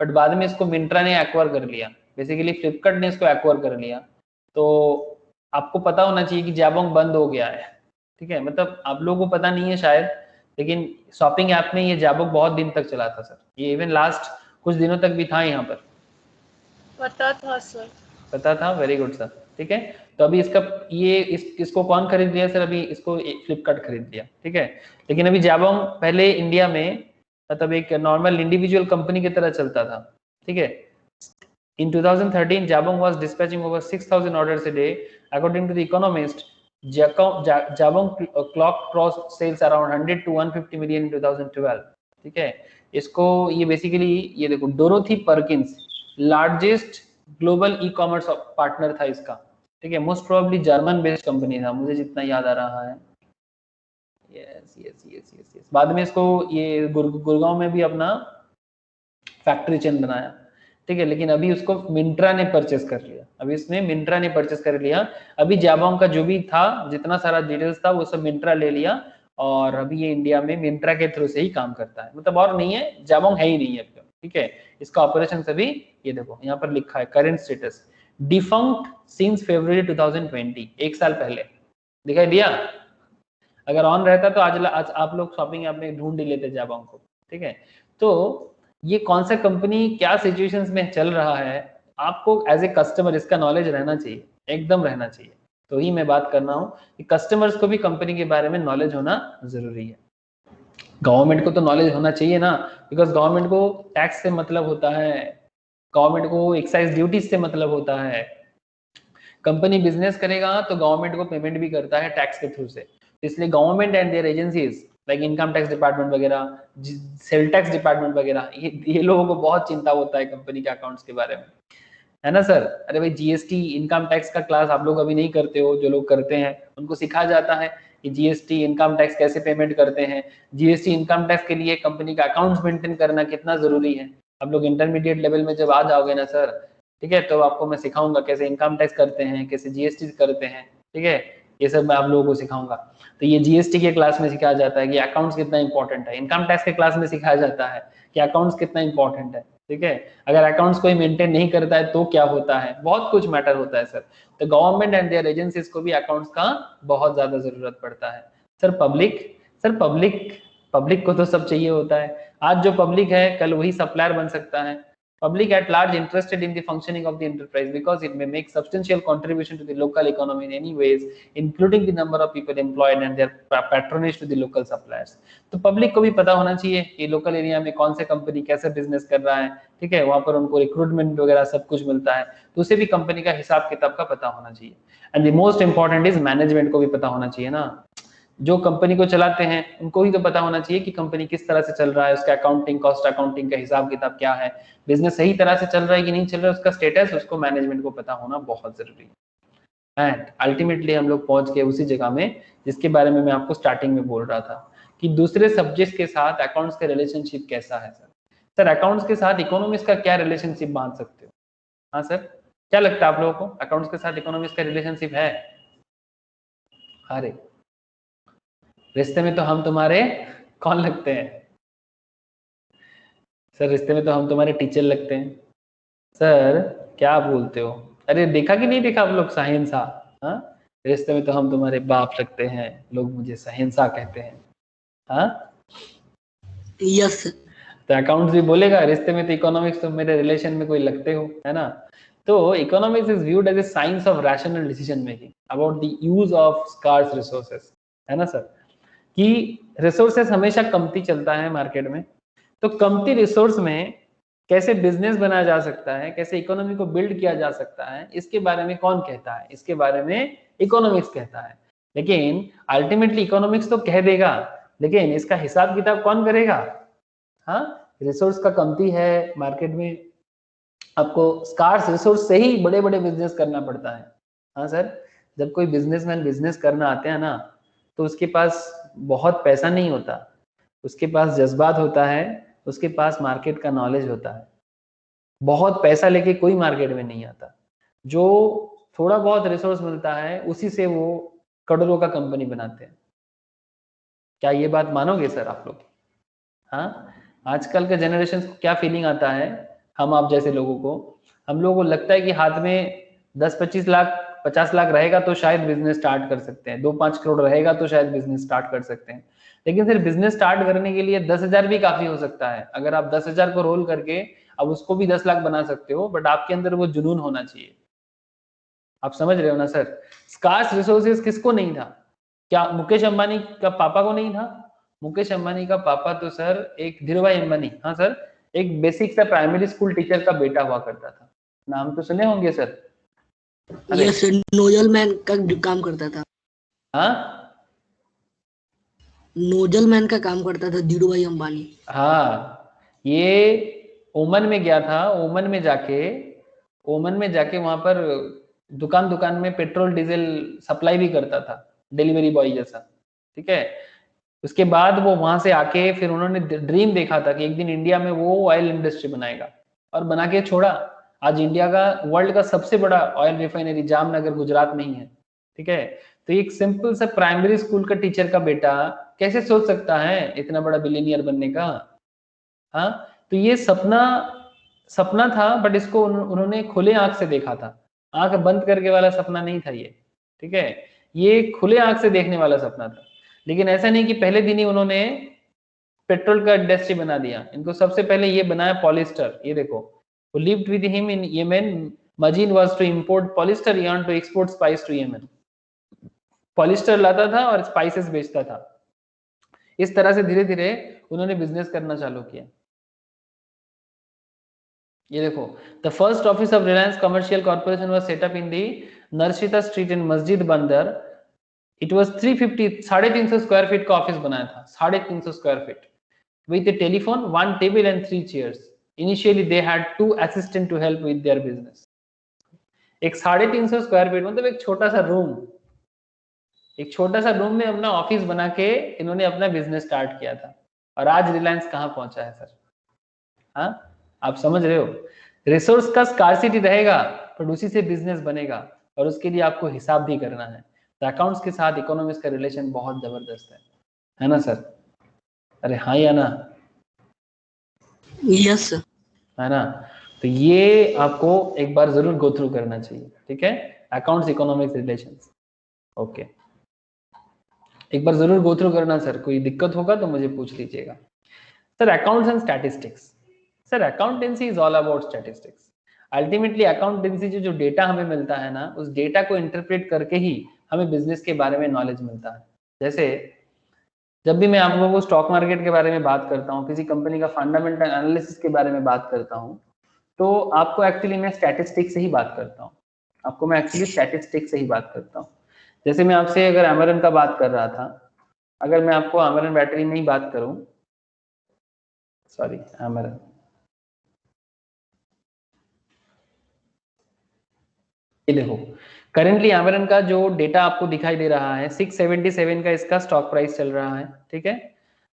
बट बाद में इसको मिंत्रा ने एक्वायर कर लिया, बेसिकली फ्लिपकार्ट ने इसको एक्वायर कर लिया। तो आपको पता होना चाहिए कि जाबोंग बंद हो गया है, ठीक है, मतलब आप लोगों को पता नहीं है शायद, लेकिन शॉपिंग ऐप में ये जाबोंग बहुत दिन तक चला था सर। ये इवन लास्ट कुछ दिनों तक भी था यहाँ पर। पता था सर। पता था, वेरी गुड सर, ठीक है। तो अभी इसका इसको कौन खरीद लिया सर? अभी इसको फ्लिपकार्ट खरीद लिया, ठीक है। लेकिन अभी जाबोंग पहले इंडिया में मतलब एक नॉर्मल इंडिविजुअल कंपनी की तरह चलता था, ठीक है। In 2013, Jabong was dispatching over 6,000 orders a day. According to The Economist, Jabong clocked gross sales around 100 to 150 million in 2012. ठीक है, इसको ये बेसिकली ये देखो, Dorothy Perkins largest global e commerce partner था इसका, ठीक है। Most probably German based company था, मुझे जितना याद आ रहा है। यस। बाद में इसको ये गुड़गांव में भी अपना फैक्ट्री चेन बनाया, ठीक है। लेकिन अभी उसको मिंत्रा ने परचेस कर लिया, अभी जाबोंग का जो भी था, जितना सारा डिटेल्स था, वो सब मिंत्रा ले लिया, और अभी ये इंडिया में मिंत्रा के थ्रू से ही काम करता है, मतलब और नहीं है, जाबोंग है ही नहीं है। ठीक है। इसका ऑपरेशन अभी ये देखो यहाँ पर लिखा है करेंट स्टेटस डिफंक्ट सिंस फरवरी 2020, एक साल पहले दिखाई दिया। अगर ऑन रहता तो आज आप लोग शॉपिंग ऐप में ढूंढ ही लेते जापान को, ठीक है। तो ये कौन सा कंपनी क्या सिचुएशंस में चल रहा है, आपको एज ए कस्टमर इसका नॉलेज रहना चाहिए, एकदम रहना चाहिए। तो ही मैं बात कर रहा हूँ कि कस्टमर्स को भी कंपनी के बारे में नॉलेज होना जरूरी है। गवर्नमेंट को तो नॉलेज होना चाहिए ना, बिकॉज गवर्नमेंट को टैक्स से मतलब होता है, गवर्नमेंट को एक्साइज ड्यूटीज से मतलब होता है। कंपनी बिजनेस करेगा तो गवर्नमेंट को पेमेंट भी करता है टैक्स के थ्रू से, इसलिए government and their agencies like income tax department वगैरह, सेल टैक्स डिपार्टमेंट वगैरह, ये लोगों को बहुत चिंता होता है कंपनी के अकाउंट्स के बारे में, है ना सर। अरे भाई जीएसटी इनकम टैक्स का क्लास आप लोग अभी नहीं करते हो, जो लोग करते हैं उनको सिखाया जाता है कि जीएसटी इनकम टैक्स कैसे पेमेंट करते हैं, जीएसटी इनकम टैक्स के लिए कंपनी का अकाउंट्स मेंटेन करना कितना जरूरी है। आप लोग इंटरमीडिएट लेवल में जब आ जाओगे ना सर, ठीक है, तो आपको मैं सिखाऊंगा कैसे इनकम टैक्स करते हैं, कैसे जीएसटी करते हैं, ठीक है, ये सब मैं आप लोगों को सिखाऊंगा। तो ये जीएसटी के क्लास में सिखाया जाता है कि अकाउंट्स कितना इंपॉर्टेंट है, इनकम टैक्स के क्लास में सिखाया जाता है कि अकाउंट्स कितना इंपॉर्टेंट है, ठीक है। अगर अकाउंट्स कोई मेंटेन नहीं करता है तो क्या होता है, बहुत कुछ मैटर होता है सर। तो गवर्नमेंट एंड देयर एजेंसीज को भी अकाउंट्स का बहुत ज्यादा जरूरत पड़ता है। सर पब्लिक को तो सब चाहिए होता है। आज जो पब्लिक है कल वही सप्लायर बन सकता है। Public at large interested in the functioning of the enterprise because it may make substantial contribution to the local economy in any ways, including the number of people employed and their patronage to the local suppliers. तो public को भी पता होना चाहिए कि local area में कौन से कंपनी कैसे बिजनेस कर रहा है, ठीक है, वहां पर उनको रिक्रूटमेंट वगैरह सब कुछ मिलता है, तो उसे भी कंपनी का हिसाब किताब का पता होना चाहिए। And the most important is management को भी पता होना चाहिए ना, जो कंपनी को चलाते हैं उनको ही तो पता होना चाहिए कि कंपनी किस तरह से चल रहा है, उसका अकाउंटिंग कॉस्ट अकाउंटिंग का हिसाब किताब क्या है, बिजनेस सही तरह से चल रहा है कि नहीं चल रहा है, उसका स्टेटस उसको मैनेजमेंट को पता होना बहुत जरूरी है। एंड अल्टीमेटली हम लोग पहुंच गए उसी जगह में जिसके बारे में मैं आपको स्टार्टिंग में बोल रहा था कि दूसरे सब्जेक्ट के साथ अकाउंट्स का रिलेशनशिप कैसा है। सर अकाउंट्स के साथ इकोनॉमिक्स का क्या रिलेशनशिप बांध सकते हो? हाँ सर, क्या लगता है आप लोगों को अकाउंट्स के साथ इकोनॉमिक्स का रिलेशनशिप है? अरे रिश्ते में तो हम तुम्हारे कौन लगते हैं सर? रिश्ते में तो हम तुम्हारे टीचर लगते हैं। सर क्या बोलते हो? अरे देखा कि नहीं देखा आप लोग साहिंसा? हाँ, रिश्ते में तो हम तुम्हारे बाप लगते हैं, लोग मुझे साहिंसा कहते हैं। हाँ यस। तो अकाउंट्स भी बोलेगा रिश्ते में तो इकोनॉमिक्स तो मेरे रिलेशन में कोई लगते हो, है ना। तो economics is viewed as a science of rational decision making about the use of scarce resources, है ना सर, कि रिसोर्सेस हमेशा कमती चलता है मार्केट में, तो कमती रिसोर्स में कैसे बिजनेस बनाया जा सकता है, कैसे इकोनॉमी को बिल्ड किया जा सकता है, इसके बारे में कौन कहता है? इसके बारे में इकोनॉमिक्स कहता है। लेकिन अल्टीमेटली इकोनॉमिक्स तो कह देगा, लेकिन इसका हिसाब किताब कौन करेगा? हाँ, रिसोर्स का कमती है मार्केट में, आपको स्कार्स रिसोर्स से ही बड़े बड़े बिजनेस करना पड़ता है। हाँ सर, जब कोई बिजनेसमैन बिजनेस करना आते हैं ना, तो उसके पास बहुत पैसा नहीं होता, उसके पास जज्बात होता है, उसके पास मार्केट का नॉलेज होता है। बहुत पैसा लेके कोई मार्केट में नहीं आता, जो थोड़ा बहुत रिसोर्स मिलता है उसी से वो करोड़ों का कंपनी बनाते हैं। क्या ये बात मानोगे सर आप लोग? हाँ, आजकल के जनरेशन को क्या फीलिंग आता है, हम आप जैसे लोगों को, हम लोगों को लगता है कि हाथ में 10-25 लाख 50 लाख रहेगा तो शायद बिजनेस स्टार्ट कर सकते हैं, 2-5 करोड़ रहेगा तो शायद बिजनेस स्टार्ट कर सकते हैं। लेकिन फिर बिजनेस स्टार्ट करने के लिए 10,000 भी काफी हो सकता है। अगर आप 10,000 को रोल करके अब उसको भी 10 लाख बना सकते हो, बट आपके अंदर वो जुनून होना चाहिए। आप समझ रहे हो ना सर? स्कार्स रिसोर्सेज किसको नहीं था? क्या मुकेश अंबानी का पापा को नहीं था? मुकेश अंबानी का पापा तो सर एक धीरूभाई अंबानी, हाँ सर, एक बेसिक सा प्राइमरी स्कूल टीचर का बेटा हुआ करता था। नाम तो सुने होंगे सर। यस, नोजल मैन का काम करता था। हाँ, नोजल मैन का काम करता था धीरूभाई अंबानी। हाँ, ये ओमन में गया था, ओमन में जाके वहां पर दुकान में पेट्रोल डीजल सप्लाई भी करता था, डिलीवरी बॉय जैसा, ठीक है। उसके बाद वो वहां से आके फिर उन्होंने ड्रीम देखा था कि एक दिन इंडिया में वो ऑयल इंडस्ट्री बनाएगा, और बना के छोड़ा। आज इंडिया का वर्ल्ड का सबसे बड़ा ऑयल रिफाइनरी जामनगर गुजरात में ही है, ठीक है। तो एक सिंपल सा प्राइमरी स्कूल का टीचर का बेटा कैसे सोच सकता है इतना बड़ा बिलियनियर बनने का? हाँ, तो ये सपना था, बट इसको उन्होंने खुले आंख से देखा था, आंख बंद करके वाला सपना नहीं था ये, ठीक है, ये खुले आंख से देखने वाला सपना था। लेकिन ऐसा नहीं कि पहले दिन ही उन्होंने पेट्रोल का इंडस्ट्री बना दिया। इनको सबसे पहले ये बनाया पॉलिस्टर। ये देखो, who lived with him in Yemen, Majin was to import polyester yarn to export spice to Yemen। Polyester लाता था और स्पाइसेस बेचता था। इस तरह से धीरे धीरे उन्होंने बिजनेस करना चालू किया। ये देखो, the first office of Reliance commercial corporation was set up in the Narsinatha street in Masjid Bandar. It was 350 350 square feet का ऑफिस बनाया था, 350 square feet, with a telephone, 1 table and 3 chairs। Initially they had 2 assistants to help with their business। एक 350 square feet मतलब एक छोटा सा room में अपना ऑफिस बना के इन्होंने अपना बिजनेस स्टार्ट किया था। और आज रिलायंस कहाँ पहुंचा है सर? हाँ, आप समझ रहे हो, रिसोर्स का स्कार्सिटी रहेगा पर उसी से बिजनेस बनेगा, और उसके लिए आपको हिसाब भी करना है। तो अकाउंट्स के साथ इकोनॉमिक्स का रिलेशन बहुत जबरदस्त है ना सर? अरे हाँ या ना? Yes sir. है ना? तो ये आपको एक बार जरूर गो थ्रू करना चाहिए, ठीक है, अकाउंट्स इकोनॉमिक्स रिलेशंस। ओके, एक बार जरूर गो थ्रू करना सर, कोई दिक्कत होगा तो मुझे पूछ लीजिएगा। Sir accounts and statistics, sir accountancy is all about statistics. Ultimately accountancy जो डेटा हमें मिलता है ना, उस डेटा को इंटरप्रेट करके ही हमें बिजनेस के बारे में नॉलेज मिलता है। जैसे जब भी मैं आप लोगों को स्टॉक मार्केट के बारे में बात करता हूँ, किसी कंपनी का फंडामेंटल एनालिसिस के बारे में बात करता हूँ, तो आपको एक्चुअली मैं स्टैटिस्टिक्स से ही बात करता हूँ, जैसे मैं आपसे अगर अमेरन का बात कर रहा था, अगर मैं आपको अमेरन बैटरी में ही बात करूं, सॉरी अमेरन, ये देखो करेंटली अमेरन का जो डेटा आपको दिखाई दे रहा है 677 का इसका स्टॉक प्राइस चल रहा है, ठीक है।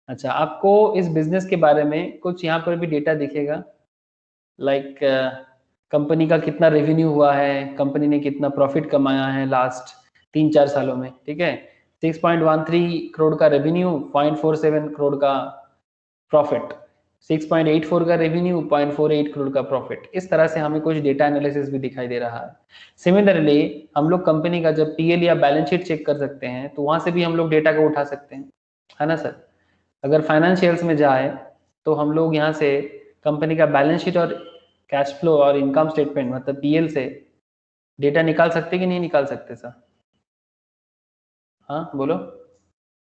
अच्छा, आपको इस बिजनेस के बारे में कुछ यहाँ पर भी डेटा दिखेगा, लाइक कंपनी का कितना रेवेन्यू हुआ है, कंपनी ने कितना प्रॉफिट कमाया है लास्ट 3-4 सालों में, ठीक है। 6.13 करोड़ का रेवेन्यू, 0.47 करोड़ का प्रॉफिट, 6.84 का रेवेन्यू, 0.48 करोड़ का प्रॉफिट। इस तरह से हमें कुछ डेटा एनालिसिस भी दिखाई दे रहा है। सिमिलरली हम लोग कंपनी का जब पीएल या बैलेंस शीट चेक कर सकते हैं, तो वहां से भी हम लोग डेटा को उठा सकते हैं, है ना सर। अगर फाइनेंशियल्स में जाए तो हम लोग यहाँ से कंपनी का बैलेंस शीट और कैश फ्लो और इनकम स्टेटमेंट मतलब पीएल से डेटा निकाल सकते कि नहीं निकाल सकते सर? हाँ बोलो।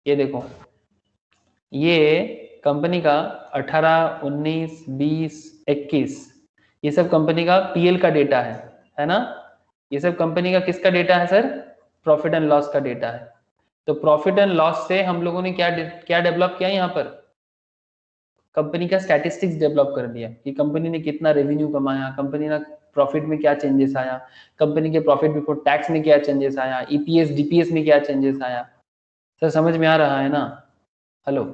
ये देखो, ये कंपनी का 18, 19, 20, 21 ये सब कंपनी का पीएल का डेटा है ना। ये सब कंपनी का किसका डेटा है सर? प्रॉफिट एंड लॉस का डेटा है। तो प्रॉफिट एंड लॉस से हम लोगों ने क्या डेवलप किया यहाँ पर? कंपनी का स्टैटिस्टिक्स डेवलप कर दिया कि कंपनी ने कितना रेवेन्यू कमाया, कंपनी का प्रॉफिट में क्या चेंजेस आया, कंपनी के प्रॉफिट बिफोर टैक्स में क्या चेंजेस आया, ईपीएस डीपीएस में क्या चेंजेस आया। सर समझ में आ रहा है ना? हेलो।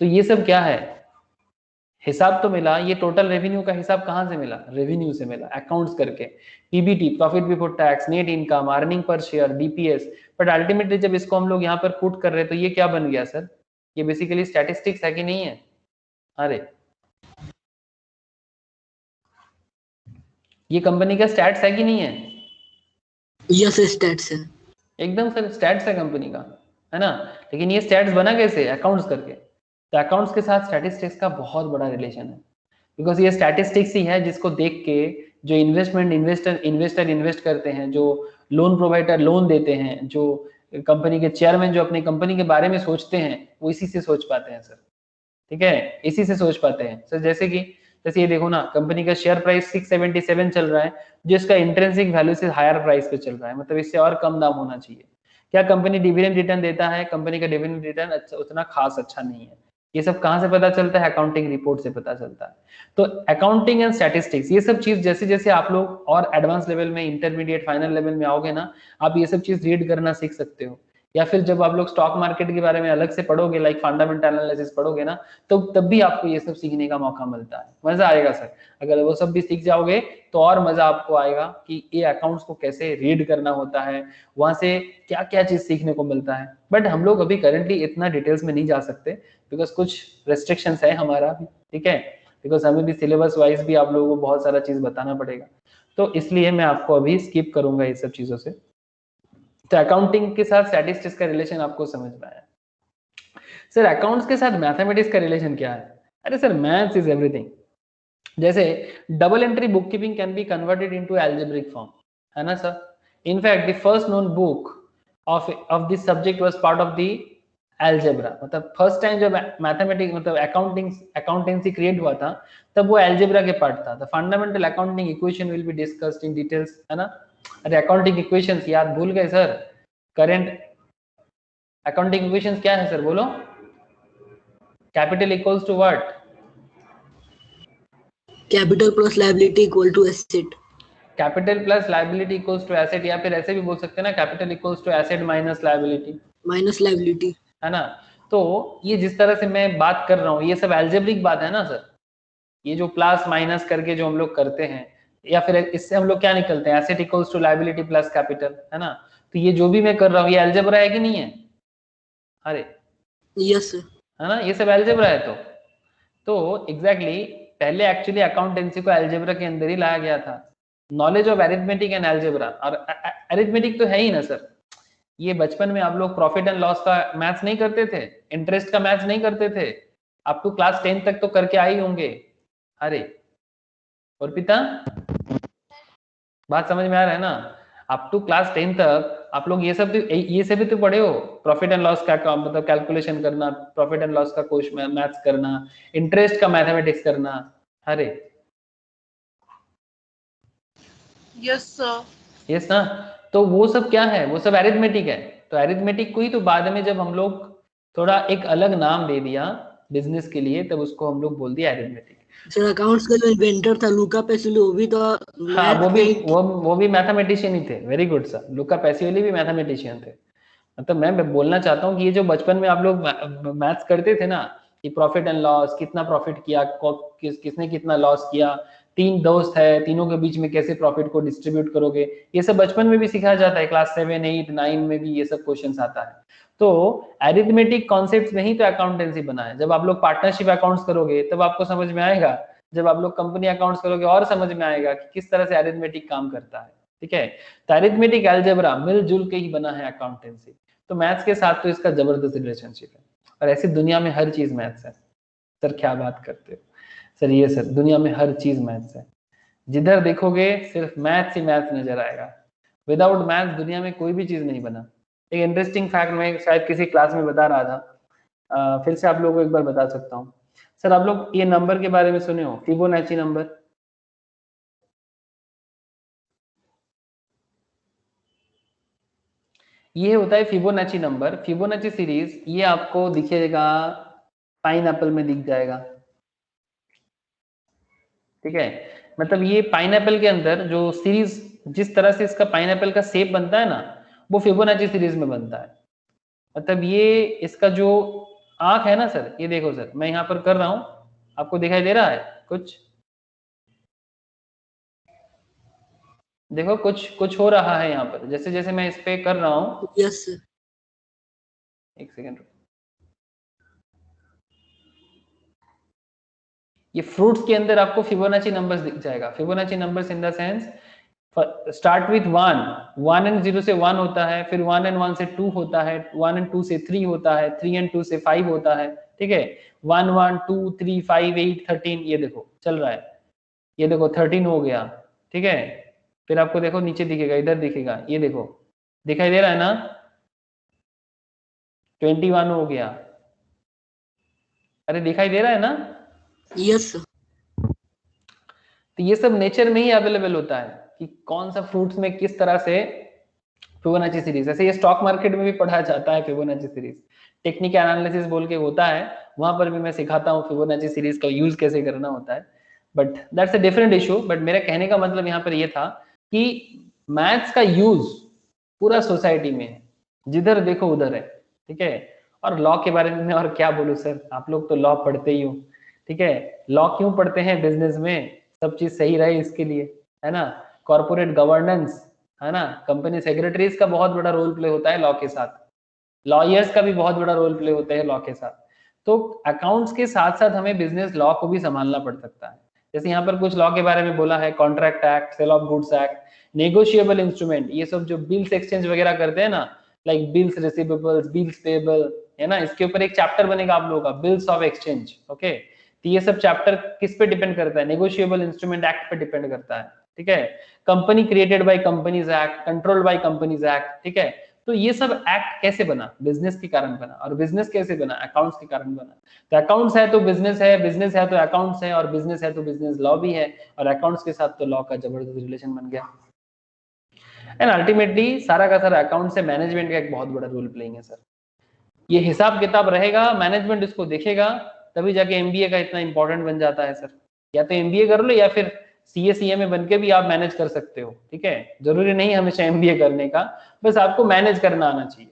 तो ये सब क्या है? हिसाब तो मिला। ये टोटल रेवेन्यू का हिसाब कहाँ से मिला? रेवेन्यू से मिला, अकाउंट्स करके, PBT profit before tax, net income, earning per share, DPS. But ultimately जब इसको हम लोग यहाँ पर पुट कर रहे हैं तो ये क्या बन गया सर? ये बेसिकली स्टैटिस्टिक्स है कि नहीं है? अरे ये कंपनी का स्टैट्स है कि नहीं है? यस स्टैट्स है। एकदम सर स्टैट्स है कंपनी का, है ना। लेकिन ये स्टैट्स बना कैसे? अकाउंट्स करके। तो अकाउंट्स के साथ स्टैटिस्टिक्स का बहुत बड़ा रिलेशन है, बिकॉज ये स्टैटिस्टिक्स ही है जिसको देख के जो इन्वेस्टर इन्वेस्ट करते हैं, जो लोन प्रोवाइडर लोन देते हैं, जो कंपनी के चेयरमैन जो अपनी कंपनी के बारे में सोचते हैं, वो इसी से सोच पाते हैं सर, ठीक है, इसी से सोच पाते हैं सर। जैसे ये देखो ना, कंपनी का शेयर प्राइस 677 चल रहा है, जिसका इंट्रिंसिक वैल्यू से हायर प्राइस पे चल रहा है, मतलब इससे और कम दाम होना चाहिए। क्या कंपनी डिविडेंड रिटर्न देता है? कंपनी का डिविडेंड रिटर्न उतना खास अच्छा नहीं है। ये सब कहाँ से पता चलता है? अकाउंटिंग रिपोर्ट से पता चलता है। तो अकाउंटिंग एंड स्टैटिस्टिक्स ये सब चीज जैसे जैसे आप लोग और एडवांस लेवल में, इंटरमीडिएट, फाइनल लेवल में आओगे ना, आप ये सब चीज रीड करना सीख सकते हो। या फिर जब आप लोग स्टॉक मार्केट के बारे में अलग से पढ़ोगे, लाइक फंडामेंटल एनालिसिस पढ़ोगे ना, तो तब भी आपको ये सब सीखने का मौका मिलता है। मजा आएगा सर, अगर वो सब भी सीख जाओगे तो और मजा आपको आएगा कि ये अकाउंट्स को कैसे रीड करना होता है, वहां से क्या क्या चीज सीखने को मिलता है। बट हम लोग अभी करंटली इतना डिटेल्स में नहीं जा सकते, बिकॉज कुछ रेस्ट्रिक्शंस है हमारा भी, ठीक है। बिकॉज हमें भी सिलेबस वाइज भी आप लोगों को बहुत सारा चीज बताना पड़ेगा, तो इसलिए मैं आपको अभी स्किप करूंगा ये सब चीजों से। तो अकाउंटिंग के साथ स्टैटिस्टिक्स का रिलेशन आपको समझ में आया। सर अकाउंट्स के साथ मैथमेटिक्स का रिलेशन क्या है? अरे सर मैथ्स इज एवरीथिंग। जैसे double entry book keeping can be converted into algebraic form, है ना sir? In fact the first known book of this subject was part of the algebra. मतलब फर्स्ट टाइम जब mathematics मतलब accountancy create हुआ था तब वो एल्जेब्रा के पार्ट था। The fundamental accounting equation will be discussed in details, है ना? अरे अकाउंटिंग इक्वेशंस याद भूल गए सर? करंट अकाउंटिंग इक्वेशंस क्या है सर, बोलो? Capital equals to what? Capital plus liability equal to asset. Capital plus liability equals to asset, या फिर ऐसे भी बोल सकते हैं ना, capital equals to asset minus liability, minus liability, है ना? तो ये जिस तरह से मैं बात कर रहा हूँ ये सब एल्जेब्रिक बात है ना सर। ये जो प्लस माइनस करके जो हम लोग करते हैं, या फिर इससे हम लोग क्या निकलते हैं, asset equals to liability plus capital, है ना? तो ये जो भी मैं कर रहा हूँ ये एल्जेब्रा है कि नहीं है? अरे यस सर, है ना, ये सब एल्जेब्रा है। तो एग्जैक्टली पहले एक्चुअली अकाउंटेंसी को एल्जेब्रा के अंदर ही लाया गया था। Knowledge of arithmetic and algebra, और अरिथमेटिक तो है ही ना सर। ये बचपन में आप लोग प्रॉफिट एंड लॉस का मैथ्स नहीं करते थे, इंटरेस्ट का मैथ्स नहीं करते थे? आप तो क्लास 10 तक तो करके आए होंगे। अरे और पिता बात समझ में आ रहा है ना? अप टू क्लास 10 तक आप लोग ये सब भी तो पढ़े हो। प्रॉफिट एंड लॉस का मतलब कैलकुलेशन करना, प्रॉफिट एंड लॉस का क्वेश्चन मैथ्स करना, इंटरेस्ट का मैथमेटिक्स करना। अरे यस सर। यस ना? तो वो सब क्या है, वो सब अरिथमेटिक है। तो अरिथमेटिक को ही तो बाद में जब हम लोग थोड़ा एक अलग नाम दे दिया बिजनेस के लिए, तब उसको हम लोग बोल दिया अरिथमेटिक। सर अकाउंट्स का जो इन्वेंटर था लूका पैसिओली वो भी तो हाँ मैथ वो भी मैथमेटिशियन ही थे। Very good sir, Luca Pacioli भी मैथमेटिशियन थे। मतलब मैं बोलना चाहता हूँ कि ये जो बचपन में आप लोग मैथ्स करते थे ना, कि प्रॉफिट एंड लॉस, कितना प्रॉफिट किया, किसने कितना लॉस किया, तीन दोस्त है तीनों के बीच में कैसे प्रॉफिट को डिस्ट्रीब्यूट करोगे, ये सब बचपन में भी सिखाया जाता है। क्लास 7, 8, 9 में भी ये सब क्वेश्चन आता है। तो अरिथमेटिक कॉन्सेप्ट में ही तो अकाउंटेंसी बना है। जब आप लोग पार्टनरशिप अकाउंट्स करोगे तब आपको समझ में आएगा, जब आप लोग कंपनी अकाउंट्स करोगे और समझ में आएगा कि किस तरह से अरिथमेटिक काम करता है। ठीक है, तो अरिथमेटिक अलजेब्रा मिलजुल के ही बना है अकाउंटेंसी। तो मैथ्स के साथ तो इसका जबरदस्त रिलेशनशिप है, और ऐसी दुनिया में हर चीज मैथ्स है। सर क्या बात करते हो सर? ये सर दुनिया में हर चीज मैथ्स है, जिधर देखोगे सिर्फ मैथ्स ही मैथ्स नजर आएगा। विदाउट मैथ्स दुनिया में कोई भी चीज नहीं बना। एक इंटरेस्टिंग फैक्ट मैं शायद किसी क्लास में बता रहा था, फिर से आप लोगों को एक बार बता सकता हूँ। सर आप लोग ये नंबर के बारे में सुने हो, फिबोनाची नंबर? ये होता है फिबोनाची नंबर, फिबोनाची सीरीज। ये आपको दिखेगा पाइनएप्पल में दिख जाएगा। ठीक है, मतलब ये पाइनएप्पल के अंदर जो सीरीज, जिस तरह से इसका पाइनएप्पल का शेप बनता है ना, वो फिबोनाची सीरीज में बनता है। मतलब ये इसका जो आंख है ना सर, ये देखो सर मैं यहाँ पर कर रहा हूँ, आपको दिखाई दे रहा है कुछ? देखो कुछ हो रहा है यहाँ पर, जैसे जैसे मैं इस पे कर रहा हूँ। यस सर, एक सेकेंड, ये फ्रूट्स के अंदर आपको फिबोनाची नंबर्स दिख जाएगा। Fibonacci numbers in the sense start with 1 and 0 से 1 होता है, फिर 1 एंड 1 से 2 होता है, 1 एंड 2 से 3 होता है, 3 एंड 2 से 5 होता है। ठीक है, 1 1 2 3 5 8 13, ये देखो चल रहा है, ये देखो 13 हो गया। ठीक है, फिर आपको देखो नीचे दिखेगा, इधर दिखेगा, ये देखो दिखाई दे रहा है ना, 21 हो गया। अरे दिखाई दे रहा है ना? यस सर, तो ये सब नेचर में ही अवेलेबल होता है कि कौन सा फ्रूट्स में किस तरह से फिबोनाची सीरीज। ऐसे ये स्टॉक मार्केट में भी पढ़ा जाता है फिबोनाची सीरीज, टेक्निकल एनालिसिस बोल के होता है, वहां पर भी मैं सिखाता हूँ फिबोनाची सीरीज का यूज कैसे करना होता है। But that's a different issue. But मेरा कहने का मतलब यहाँ पर ये था कि मैथ्स का यूज पूरा सोसाइटी में है, जिधर देखो उधर है। ठीक है, और लॉ के बारे में मैं और क्या बोलूं सर, आप लोग तो लॉ पढ़ते ही हो। ठीक है, लॉ क्यों पढ़ते हैं? बिजनेस में सब चीज सही रहे इसके लिए, है ना? कॉर्पोरेट गवर्नेंस, है ना? कंपनी सेक्रेटरीज का बहुत बड़ा रोल प्ले होता है लॉ के साथ, लॉयर्स का भी बहुत बड़ा रोल प्ले होता है लॉ के साथ। तो अकाउंट्स के साथ साथ हमें बिजनेस लॉ को भी संभालना पड़ सकता है। जैसे यहाँ पर कुछ लॉ के बारे में बोला है, contract act, sale of goods act, negotiable instrument, ये सब जो बिल्स एक्सचेंज वगैरह करते हैं ना, like bills receivables, bills payable, है ना, इसके ऊपर एक चैप्टर बनेगा आप लोगों का, बिल्स ऑफ एक्सचेंज। ओके, तो ये सब चैप्टर किस पे डिपेंड करता है? नेगोशिएबल इंस्ट्रूमेंट एक्ट पे डिपेंड करता है, ठीक है। Company created by companies act, controlled by companies act, ठीक है। तो ये सब एक्ट कैसे बना? बिजनेस के कारण बना। और बिजनेस कैसे बना? अकाउंट्स के कारण बना। तो अकाउंट्स है तो बिजनेस है, बिजनेस है तो अकाउंट्स है, और बिजनेस है तो बिजनेस लॉ भी है, और अकाउंट्स के साथ तो लॉ का जबरदस्त रिलेशन बन गया। एंड अल्टीमेटली सारा का सारा अकाउंट से मैनेजमेंट का एक बहुत बड़ा रोल प्लेइंग है सर। ये हिसाब किताब रहेगा, मैनेजमेंट इसको देखेगा, तभी जाके एमबीए का इतना इंपॉर्टेंट बन जाता है सर। या तो एमबीए कर लो या फिर सीए सीएमए बन के भी आप मैनेज कर सकते हो, ठीक है। जरूरी नहीं हमेशा एमबीए करने का, बस आपको मैनेज करना आना चाहिए।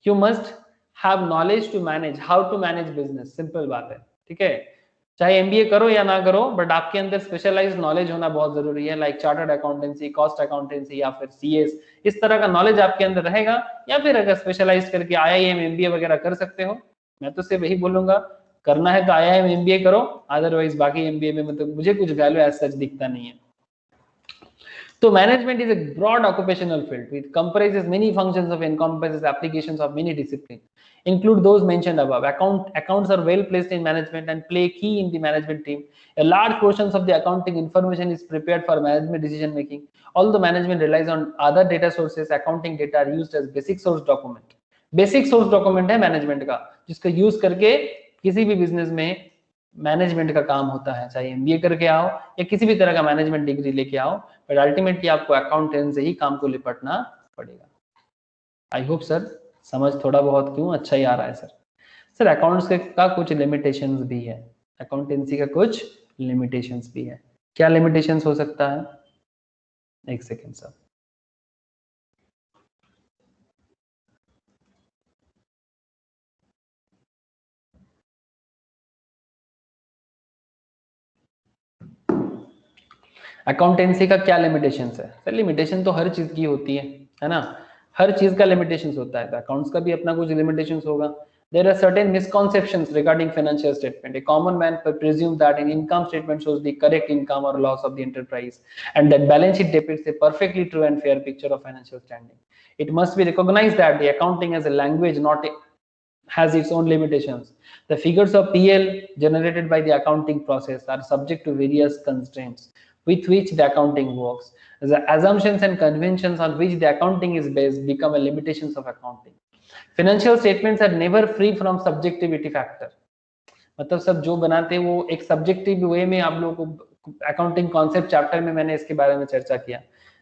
You must have knowledge to manage, how to manage business, simple बात है, ठीक है। चाहे एमबीए करो या ना करो, बट आपके अंदर स्पेशलाइज्ड नॉलेज होना बहुत जरूरी है, like chartered accountancy, cost accountancy या फिर सीएस, इस तरह का नॉलेज आपके अंदर रहेगा। या फिर अगर स्पेशलाइज करके आईआईएम एमबीए वगैरह कर सकते हो, मैं तो सिर्फ यही बोलूंगा, करना है तो आईआईएम एमबीए करो, अदरवाइज बाकी एमबीए में मतलब मुझे कुछ वैल्यू एज सच दिखता नहीं है। So management is a broad occupational field which comprises many functions of encompasses applications of many disciplines, include those mentioned above. Accounts are well placed in management and play a key in the management team. A large portion of the accounting information is prepared for management decision making. Although management relies on other data sources, accounting data are used as basic source document. Basic source document है management का, जिसका use करके किसी भी business में management का काम होता है, चाहे एमबीए करके आओ या किसी भी तरह का मैनेजमेंट डिग्री लेके आओ, बट अल्टीमेटली आपको अकाउंटेंट से ही काम को निपटना पड़ेगा। आई होप सर समझ थोड़ा बहुत क्यों अच्छा ही आ रहा है सर। सर अकाउंट्स का कुछ लिमिटेशंस भी है, अकाउंटेंसी का कुछ लिमिटेशंस भी है। क्या लिमिटेशंस हो सकता है? एक सेकेंड सर। अकाउंटेंसी का क्या लिमिटेशंस है? सर लिमिटेशन तो हर चीज की होती है ना, हर चीज का लिमिटेशंस होता है, तो अकाउंट्स का भी अपना कुछ लिमिटेशंस होगा। There are certain misconceptions regarding financial statement. A common man presumes that an income statement shows the correct income or loss of the enterprise, and that balance sheet depicts a perfectly true and fair picture of financial standing. It must be recognized that the accounting as a language has its own limitations. The figures of PL generated by the accounting process are subject to various constraints with which the accounting works. The assumptions and conventions on which the accounting is based become a limitations of accounting. Financial statements are never free from subjectivity factor. मतलब सब जो बनाते हैं वो एक subjective वे में आप लोगों को, अकाउंटिंग कॉन्सेप्ट चैप्टर में मैंने इसके बारे में चर्चा किया।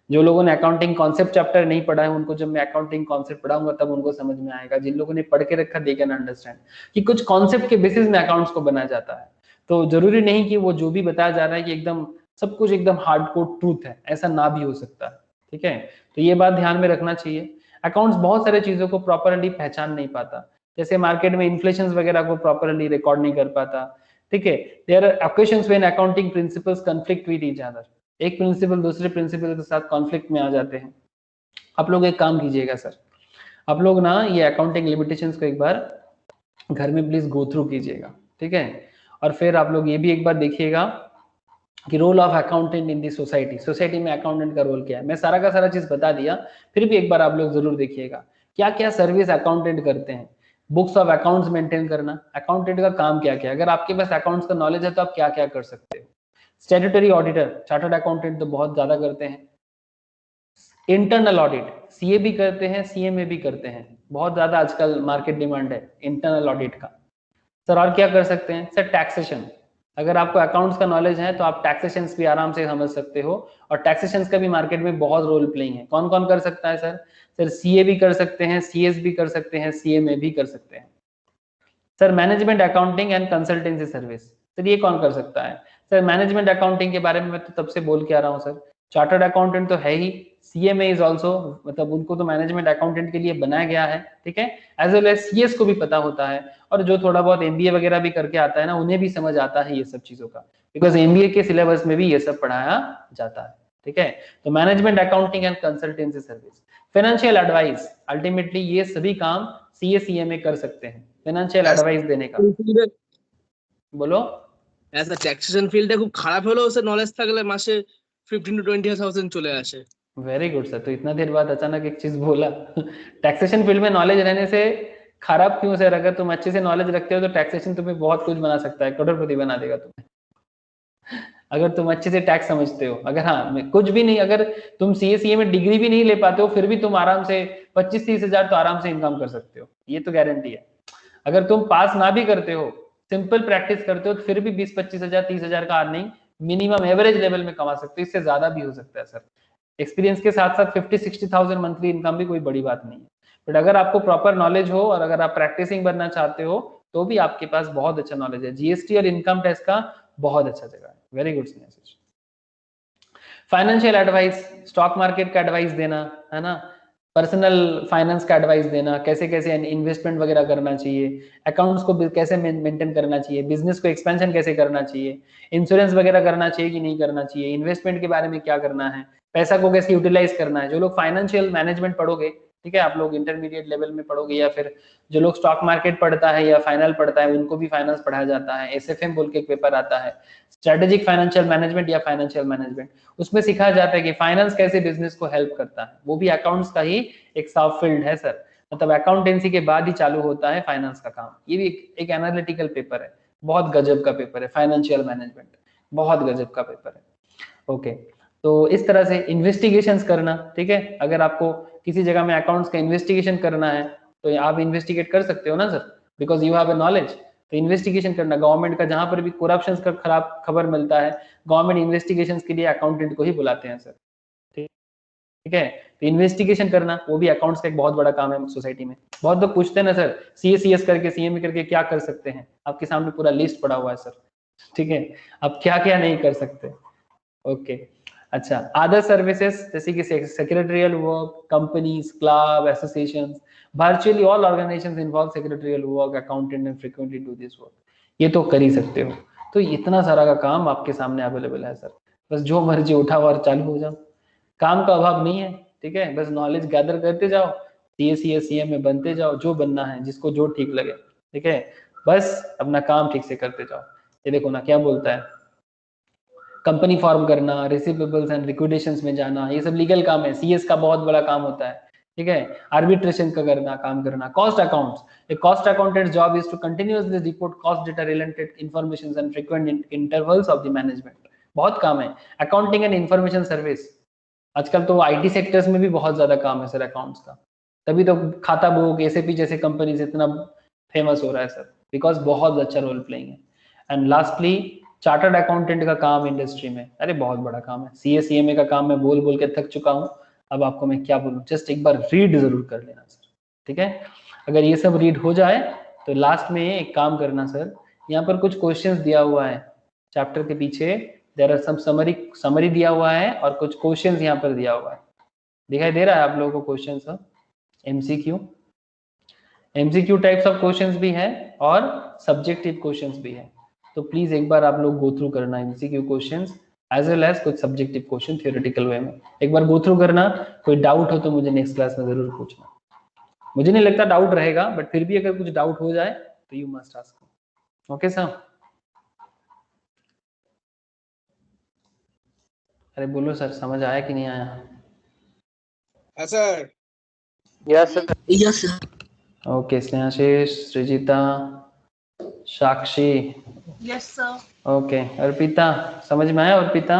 जो लोगों ने अकाउंटिंग कॉन्सेप्ट चैप्टर नहीं पढ़ा है उनको जब मैं अकाउंटिंग कॉन्सेप्ट पढ़ाऊंगा तब उनको समझ में आएगा। जिन लोगों ने पढ़ के रखा दे कैन अंडरस्टैंड कि कुछ कॉन्सेप्ट के बेसिस में अकाउंट्स को बनाया जाता है। तो जरूरी नहीं कि वो जो भी बताया जा रहा है कि एकदम सब कुछ एकदम हार्डकोर ट्रूथ है, ऐसा ना भी हो सकता है, ठीक है। तो ये बात ध्यान में रखना चाहिए। अकाउंट्स बहुत सारे चीजों को प्रॉपरली पहचान नहीं पाता, जैसे मार्केट में इन्फ्लेशन वगैरह को प्रॉपरली रिकॉर्ड नहीं कर पाता, ठीक है। There are occasions when accounting principles conflict with each other, एक प्रिंसिपल दूसरे प्रिंसिपल के साथ कॉन्फ्लिक्ट में आ जाते हैं। आप लोग एक काम कीजिएगा सर, आप लोग ना ये अकाउंटिंग लिमिटेशंस को एक बार घर में प्लीज गो थ्रू कीजिएगा, ठीक है। और फिर आप लोग ये भी एक बार देखिएगा कि role of accountant in the society, society में अकाउंटेंट का रोल क्या है। मैं सारा का सारा चीज बता दिया, फिर भी एक बार आप लोग जरूर देखिएगा क्या क्या सर्विस अकाउंटेंट करते हैं। बुक्स ऑफ अकाउंट्स मेंटेन करना, अकाउंटेंट का काम क्या क्या है। अगर आपके पास अकाउंट्स का नॉलेज है तो आप क्या क्या कर सकते हो। स्टैट्यूटरी ऑडिटर, चार्टर्ड अकाउंटेंट तो बहुत ज्यादा करते हैं। इंटरनल ऑडिट, सीए भी करते हैं, सीएमए भी करते हैं, बहुत ज्यादा आजकल मार्केट डिमांड है इंटरनल ऑडिट का। सर और क्या कर सकते हैं? सर टैक्सेशन, अगर आपको अकाउंट्स का नॉलेज है तो आप टैक्सेशन भी आराम से समझ सकते हो, और टैक्सेशन का भी मार्केट में बहुत रोल प्लेइंग है। कौन कौन कर सकता है सर? सर सीए भी कर सकते हैं, सीएस भी कर सकते हैं, सीएमए भी कर सकते हैं। Sir management accounting and consultancy service, sir ये कौन कर सकता है? सर मैनेजमेंट अकाउंटिंग के बारे में मैं तो तब से बोल के आ रहा हूँ सर, चार्टर्ड अकाउंटेंट तो है ही, सीएमए इज ऑल्सो, मतलब उनको तो मैनेजमेंट अकाउंटेंट के लिए बनाया गया है, ठीक है। एज वेल एज सीएस को भी पता होता है, और जो थोड़ा बहुत एमबीए वगैरह भी करके आता है ना, उन्हें भी समझ आता है ये सब चीजों का, बिकॉज एमबीए के सिलेबस में भी ये सब पढ़ाया जाता है, ठीक है। तो management accounting and consultancy service, financial advice, ultimately ये सभी काम CA/CMA कर सकते हैं, फाइनेंशियल एडवाइस देने का। बोलो। অ্যাজ আ ট্যাক্সেশন ফিল্ডে খুব খারাপ হলেও সে নলেজ থাকলে মাসে 15 to 20,000 চলে আসে। Very good sir. तो इतना देर बाद अचानक एक चीज बोला टैक्सेशन फील्ड में नॉलेज रहने से खराब क्यों सर? अगर तुम अच्छे से नॉलेज रखते हो तो टैक्सेशन तुम्हें बहुत कुछ बना सकता है, करोड़पति बना देगा तुम्हें अगर तुम अच्छे से टैक्स समझते हो। अगर हाँ कुछ भी नहीं, अगर तुम CA/CA में डिग्री भी नहीं ले पाते हो फिर भी तुम आराम से 25-30 हजार तो आराम से इनकम कर सकते हो, ये तो गारंटी है। अगर तुम पास ना भी करते हो, सिंपल प्रैक्टिस करते हो तो फिर भी 20-25 हजार 30 हजार का अर्निंग मिनिमम एवरेज लेवल में कमा सकते हो, इससे ज्यादा भी हो सकता है सर। एक्सपीरियंस के साथ साथ 50-60,000 मंथली इनकम भी कोई बड़ी बात नहीं है। बट अगर आपको प्रॉपर नॉलेज हो और अगर आप प्रैक्टिसिंग बनना चाहते हो तो भी आपके पास बहुत अच्छा नॉलेज है। GST और इनकम टैक्स का बहुत अच्छा जगह है। Very good Sneha. Financial advice, stock market का एडवाइस देना है ना, पर्सनल फाइनेंस का एडवाइस देना, कैसे कैसे इन्वेस्टमेंट वगैरह करना चाहिए, अकाउंट्स को कैसे मेंटेन करना चाहिए, बिजनेस को एक्सपेंशन कैसे करना चाहिए, इंश्योरेंस वगैरह करना चाहिए कि नहीं करना चाहिए, इन्वेस्टमेंट के बारे में क्या करना है, पैसा को कैसे यूटिलाइज करना है। जो लोग फाइनेंशियल मैनेजमेंट पढ़ोगे, ठीक है, आप लोग इंटरमीडिएट लेवल में पढ़ोगे, या फिर जो लोग स्टॉक मार्केट पढ़ता है या फाइनल पढ़ता है उनको भी फाइनेंस पढ़ाया जाता है। SFM बोल के एक पेपर आता है, स्ट्रेटेजिक फाइनेंशियल मैनेजमेंट या फाइनेंशियल मैनेजमेंट, उसमें सिखाया जाता है कि फाइनेंस कैसे बिजनेस को हेल्प करता है। वो भी अकाउंट्स का ही एक सब फील्ड है सर, मतलब अकाउंटेंसी के बाद ही चालू होता है फाइनेंस का काम। ये भी एक एनालिटिकल पेपर है, बहुत गजब का पेपर है फाइनेंशियल मैनेजमेंट, बहुत गजब का पेपर है। ओके, तो इस तरह से इन्वेस्टिगेशंस करना, ठीक है, अगर आपको किसी जगह में अकाउंट्स का इन्वेस्टिगेशन करना है तो आप इन्वेस्टिगेट कर सकते हो ना sir, because you have a knowledge. तो इन्वेस्टिगेशन करना, गवर्नमेंट का जहां पर भी करप्शन का खराब खबर मिलता है, गवर्नमेंट इन्वेस्टिगेशंस के लिए अकाउंटेंट को ही बुलाते हैं सर, ठीक है। तो इन्वेस्टिगेशन करना वो भी अकाउंट्स का एक बहुत बड़ा काम है सोसाइटी में। बहुत लोग पूछते हैं ना सर, CS करके CMA करके क्या कर सकते हैं, आपके सामने पूरा लिस्ट पड़ा हुआ है सर, ठीक है, आप क्या क्या नहीं कर सकते। ओके, अच्छा, अदर सर्विसेज जैसे कि secretarial work, companies, club, associations, virtually all organisations involve secretarial work, accountant and frequently do this work, ये तो कर ही सकते हो। तो इतना सारा का काम आपके सामने अवेलेबल है सर, बस जो मर्जी उठाओ और चालू हो जाओ, काम का अभाव नहीं है, ठीक है, बस नॉलेज गैदर करते जाओ, CA में बनते जाओ, जो बनना है, जिसको जो ठीक लगे, ठीक है, बस अपना काम ठीक से करते जाओ। ये देखो ना क्या बोलता है, कंपनी फॉर्म करना, रिसीवेबल्स एंड लिक्विडेशंस में जाना, ये सब लीगल काम है, CS का बहुत बड़ा काम होता है, ठीक है, आर्बिट्रेशन का करना, काम करना, cost accounts, a cost accountant job is to continuously report cost data related information and frequent intervals of the management, बहुत काम है। अकाउंटिंग एंड इंफॉर्मेशन सर्विस, आजकल तो IT सेक्टर्स में भी बहुत ज्यादा काम है सर अकाउंट्स का, तभी तो खाता बुक, SAP जैसे कंपनीज इतना फेमस हो रहा है सर, बिकॉज बहुत अच्छा रोल प्लेइंग है। एंड लास्टली चार्टर्ड अकाउंटेंट का काम इंडस्ट्री में, अरे बहुत बड़ा काम है। CA/CMA का काम मैं बोल बोल के थक चुका हूँ, अब आपको मैं क्या बोलूँ, जस्ट एक बार रीड जरूर कर लेना सर, ठीक है। अगर ये सब रीड हो जाए तो लास्ट में एक काम करना सर, यहाँ पर कुछ क्वेश्चंस दिया हुआ है चैप्टर के पीछे, देयर आर सम समरी दिया हुआ है और कुछ क्वेश्चंस यहाँ पर दिया हुआ है, दिखाई दे रहा है आप लोगों को question sir, MCQ types of questions भी है और सब्जेक्टिव क्वेश्चंस भी है, तो प्लीज एक बार आप लोग गो थ्रू करना MCQ questions as well as कुछ सब्जेक्टिव क्वेश्चन थियोरेटिकल वे में, एक बार गो थ्रू करना। कोई डाउट हो तो मुझे नेक्स्ट क्लास में जरूर पूछना, मुझे नहीं लगता डाउट रहेगा, बट फिर भी अगर कुछ डाउट हो जाए तो you must ask. Okay sir, अरे बोलो सर, समझ आया कि नहीं आया? Sir yes sir. Yes sir. Okay, Snehashish, Srijita, Sakshi, yes sir. Okay, Arpita समझ में आया? अर्पिता,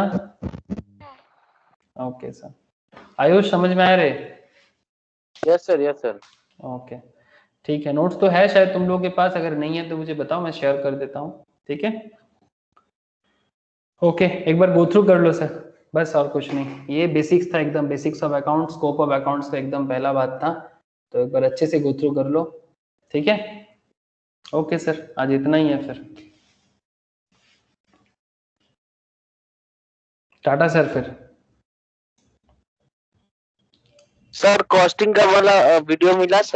ओके सर, आयुष समझ में आया रे? Yes sir, yes sir. Okay, ठीक है, नोट्स तो है शायद तुम लोगों के पास, अगर नहीं है तो मुझे बताओ, मैं शेयर कर देता हूँ, ठीक है। ओके, एक बार गो थ्रू कर लो सर, बस और कुछ नहीं, ये बेसिक्स था एकदम, basics of accounts, scope of accounts का एकदम पहला बात था, तो एक बार अच्छे से गो थ्रू कर लो, ठीक है। ओके सर, आज इतना ही है फिर, टाटा सर। फिर सर कॉस्टिंग का वाला वीडियो मिला सर?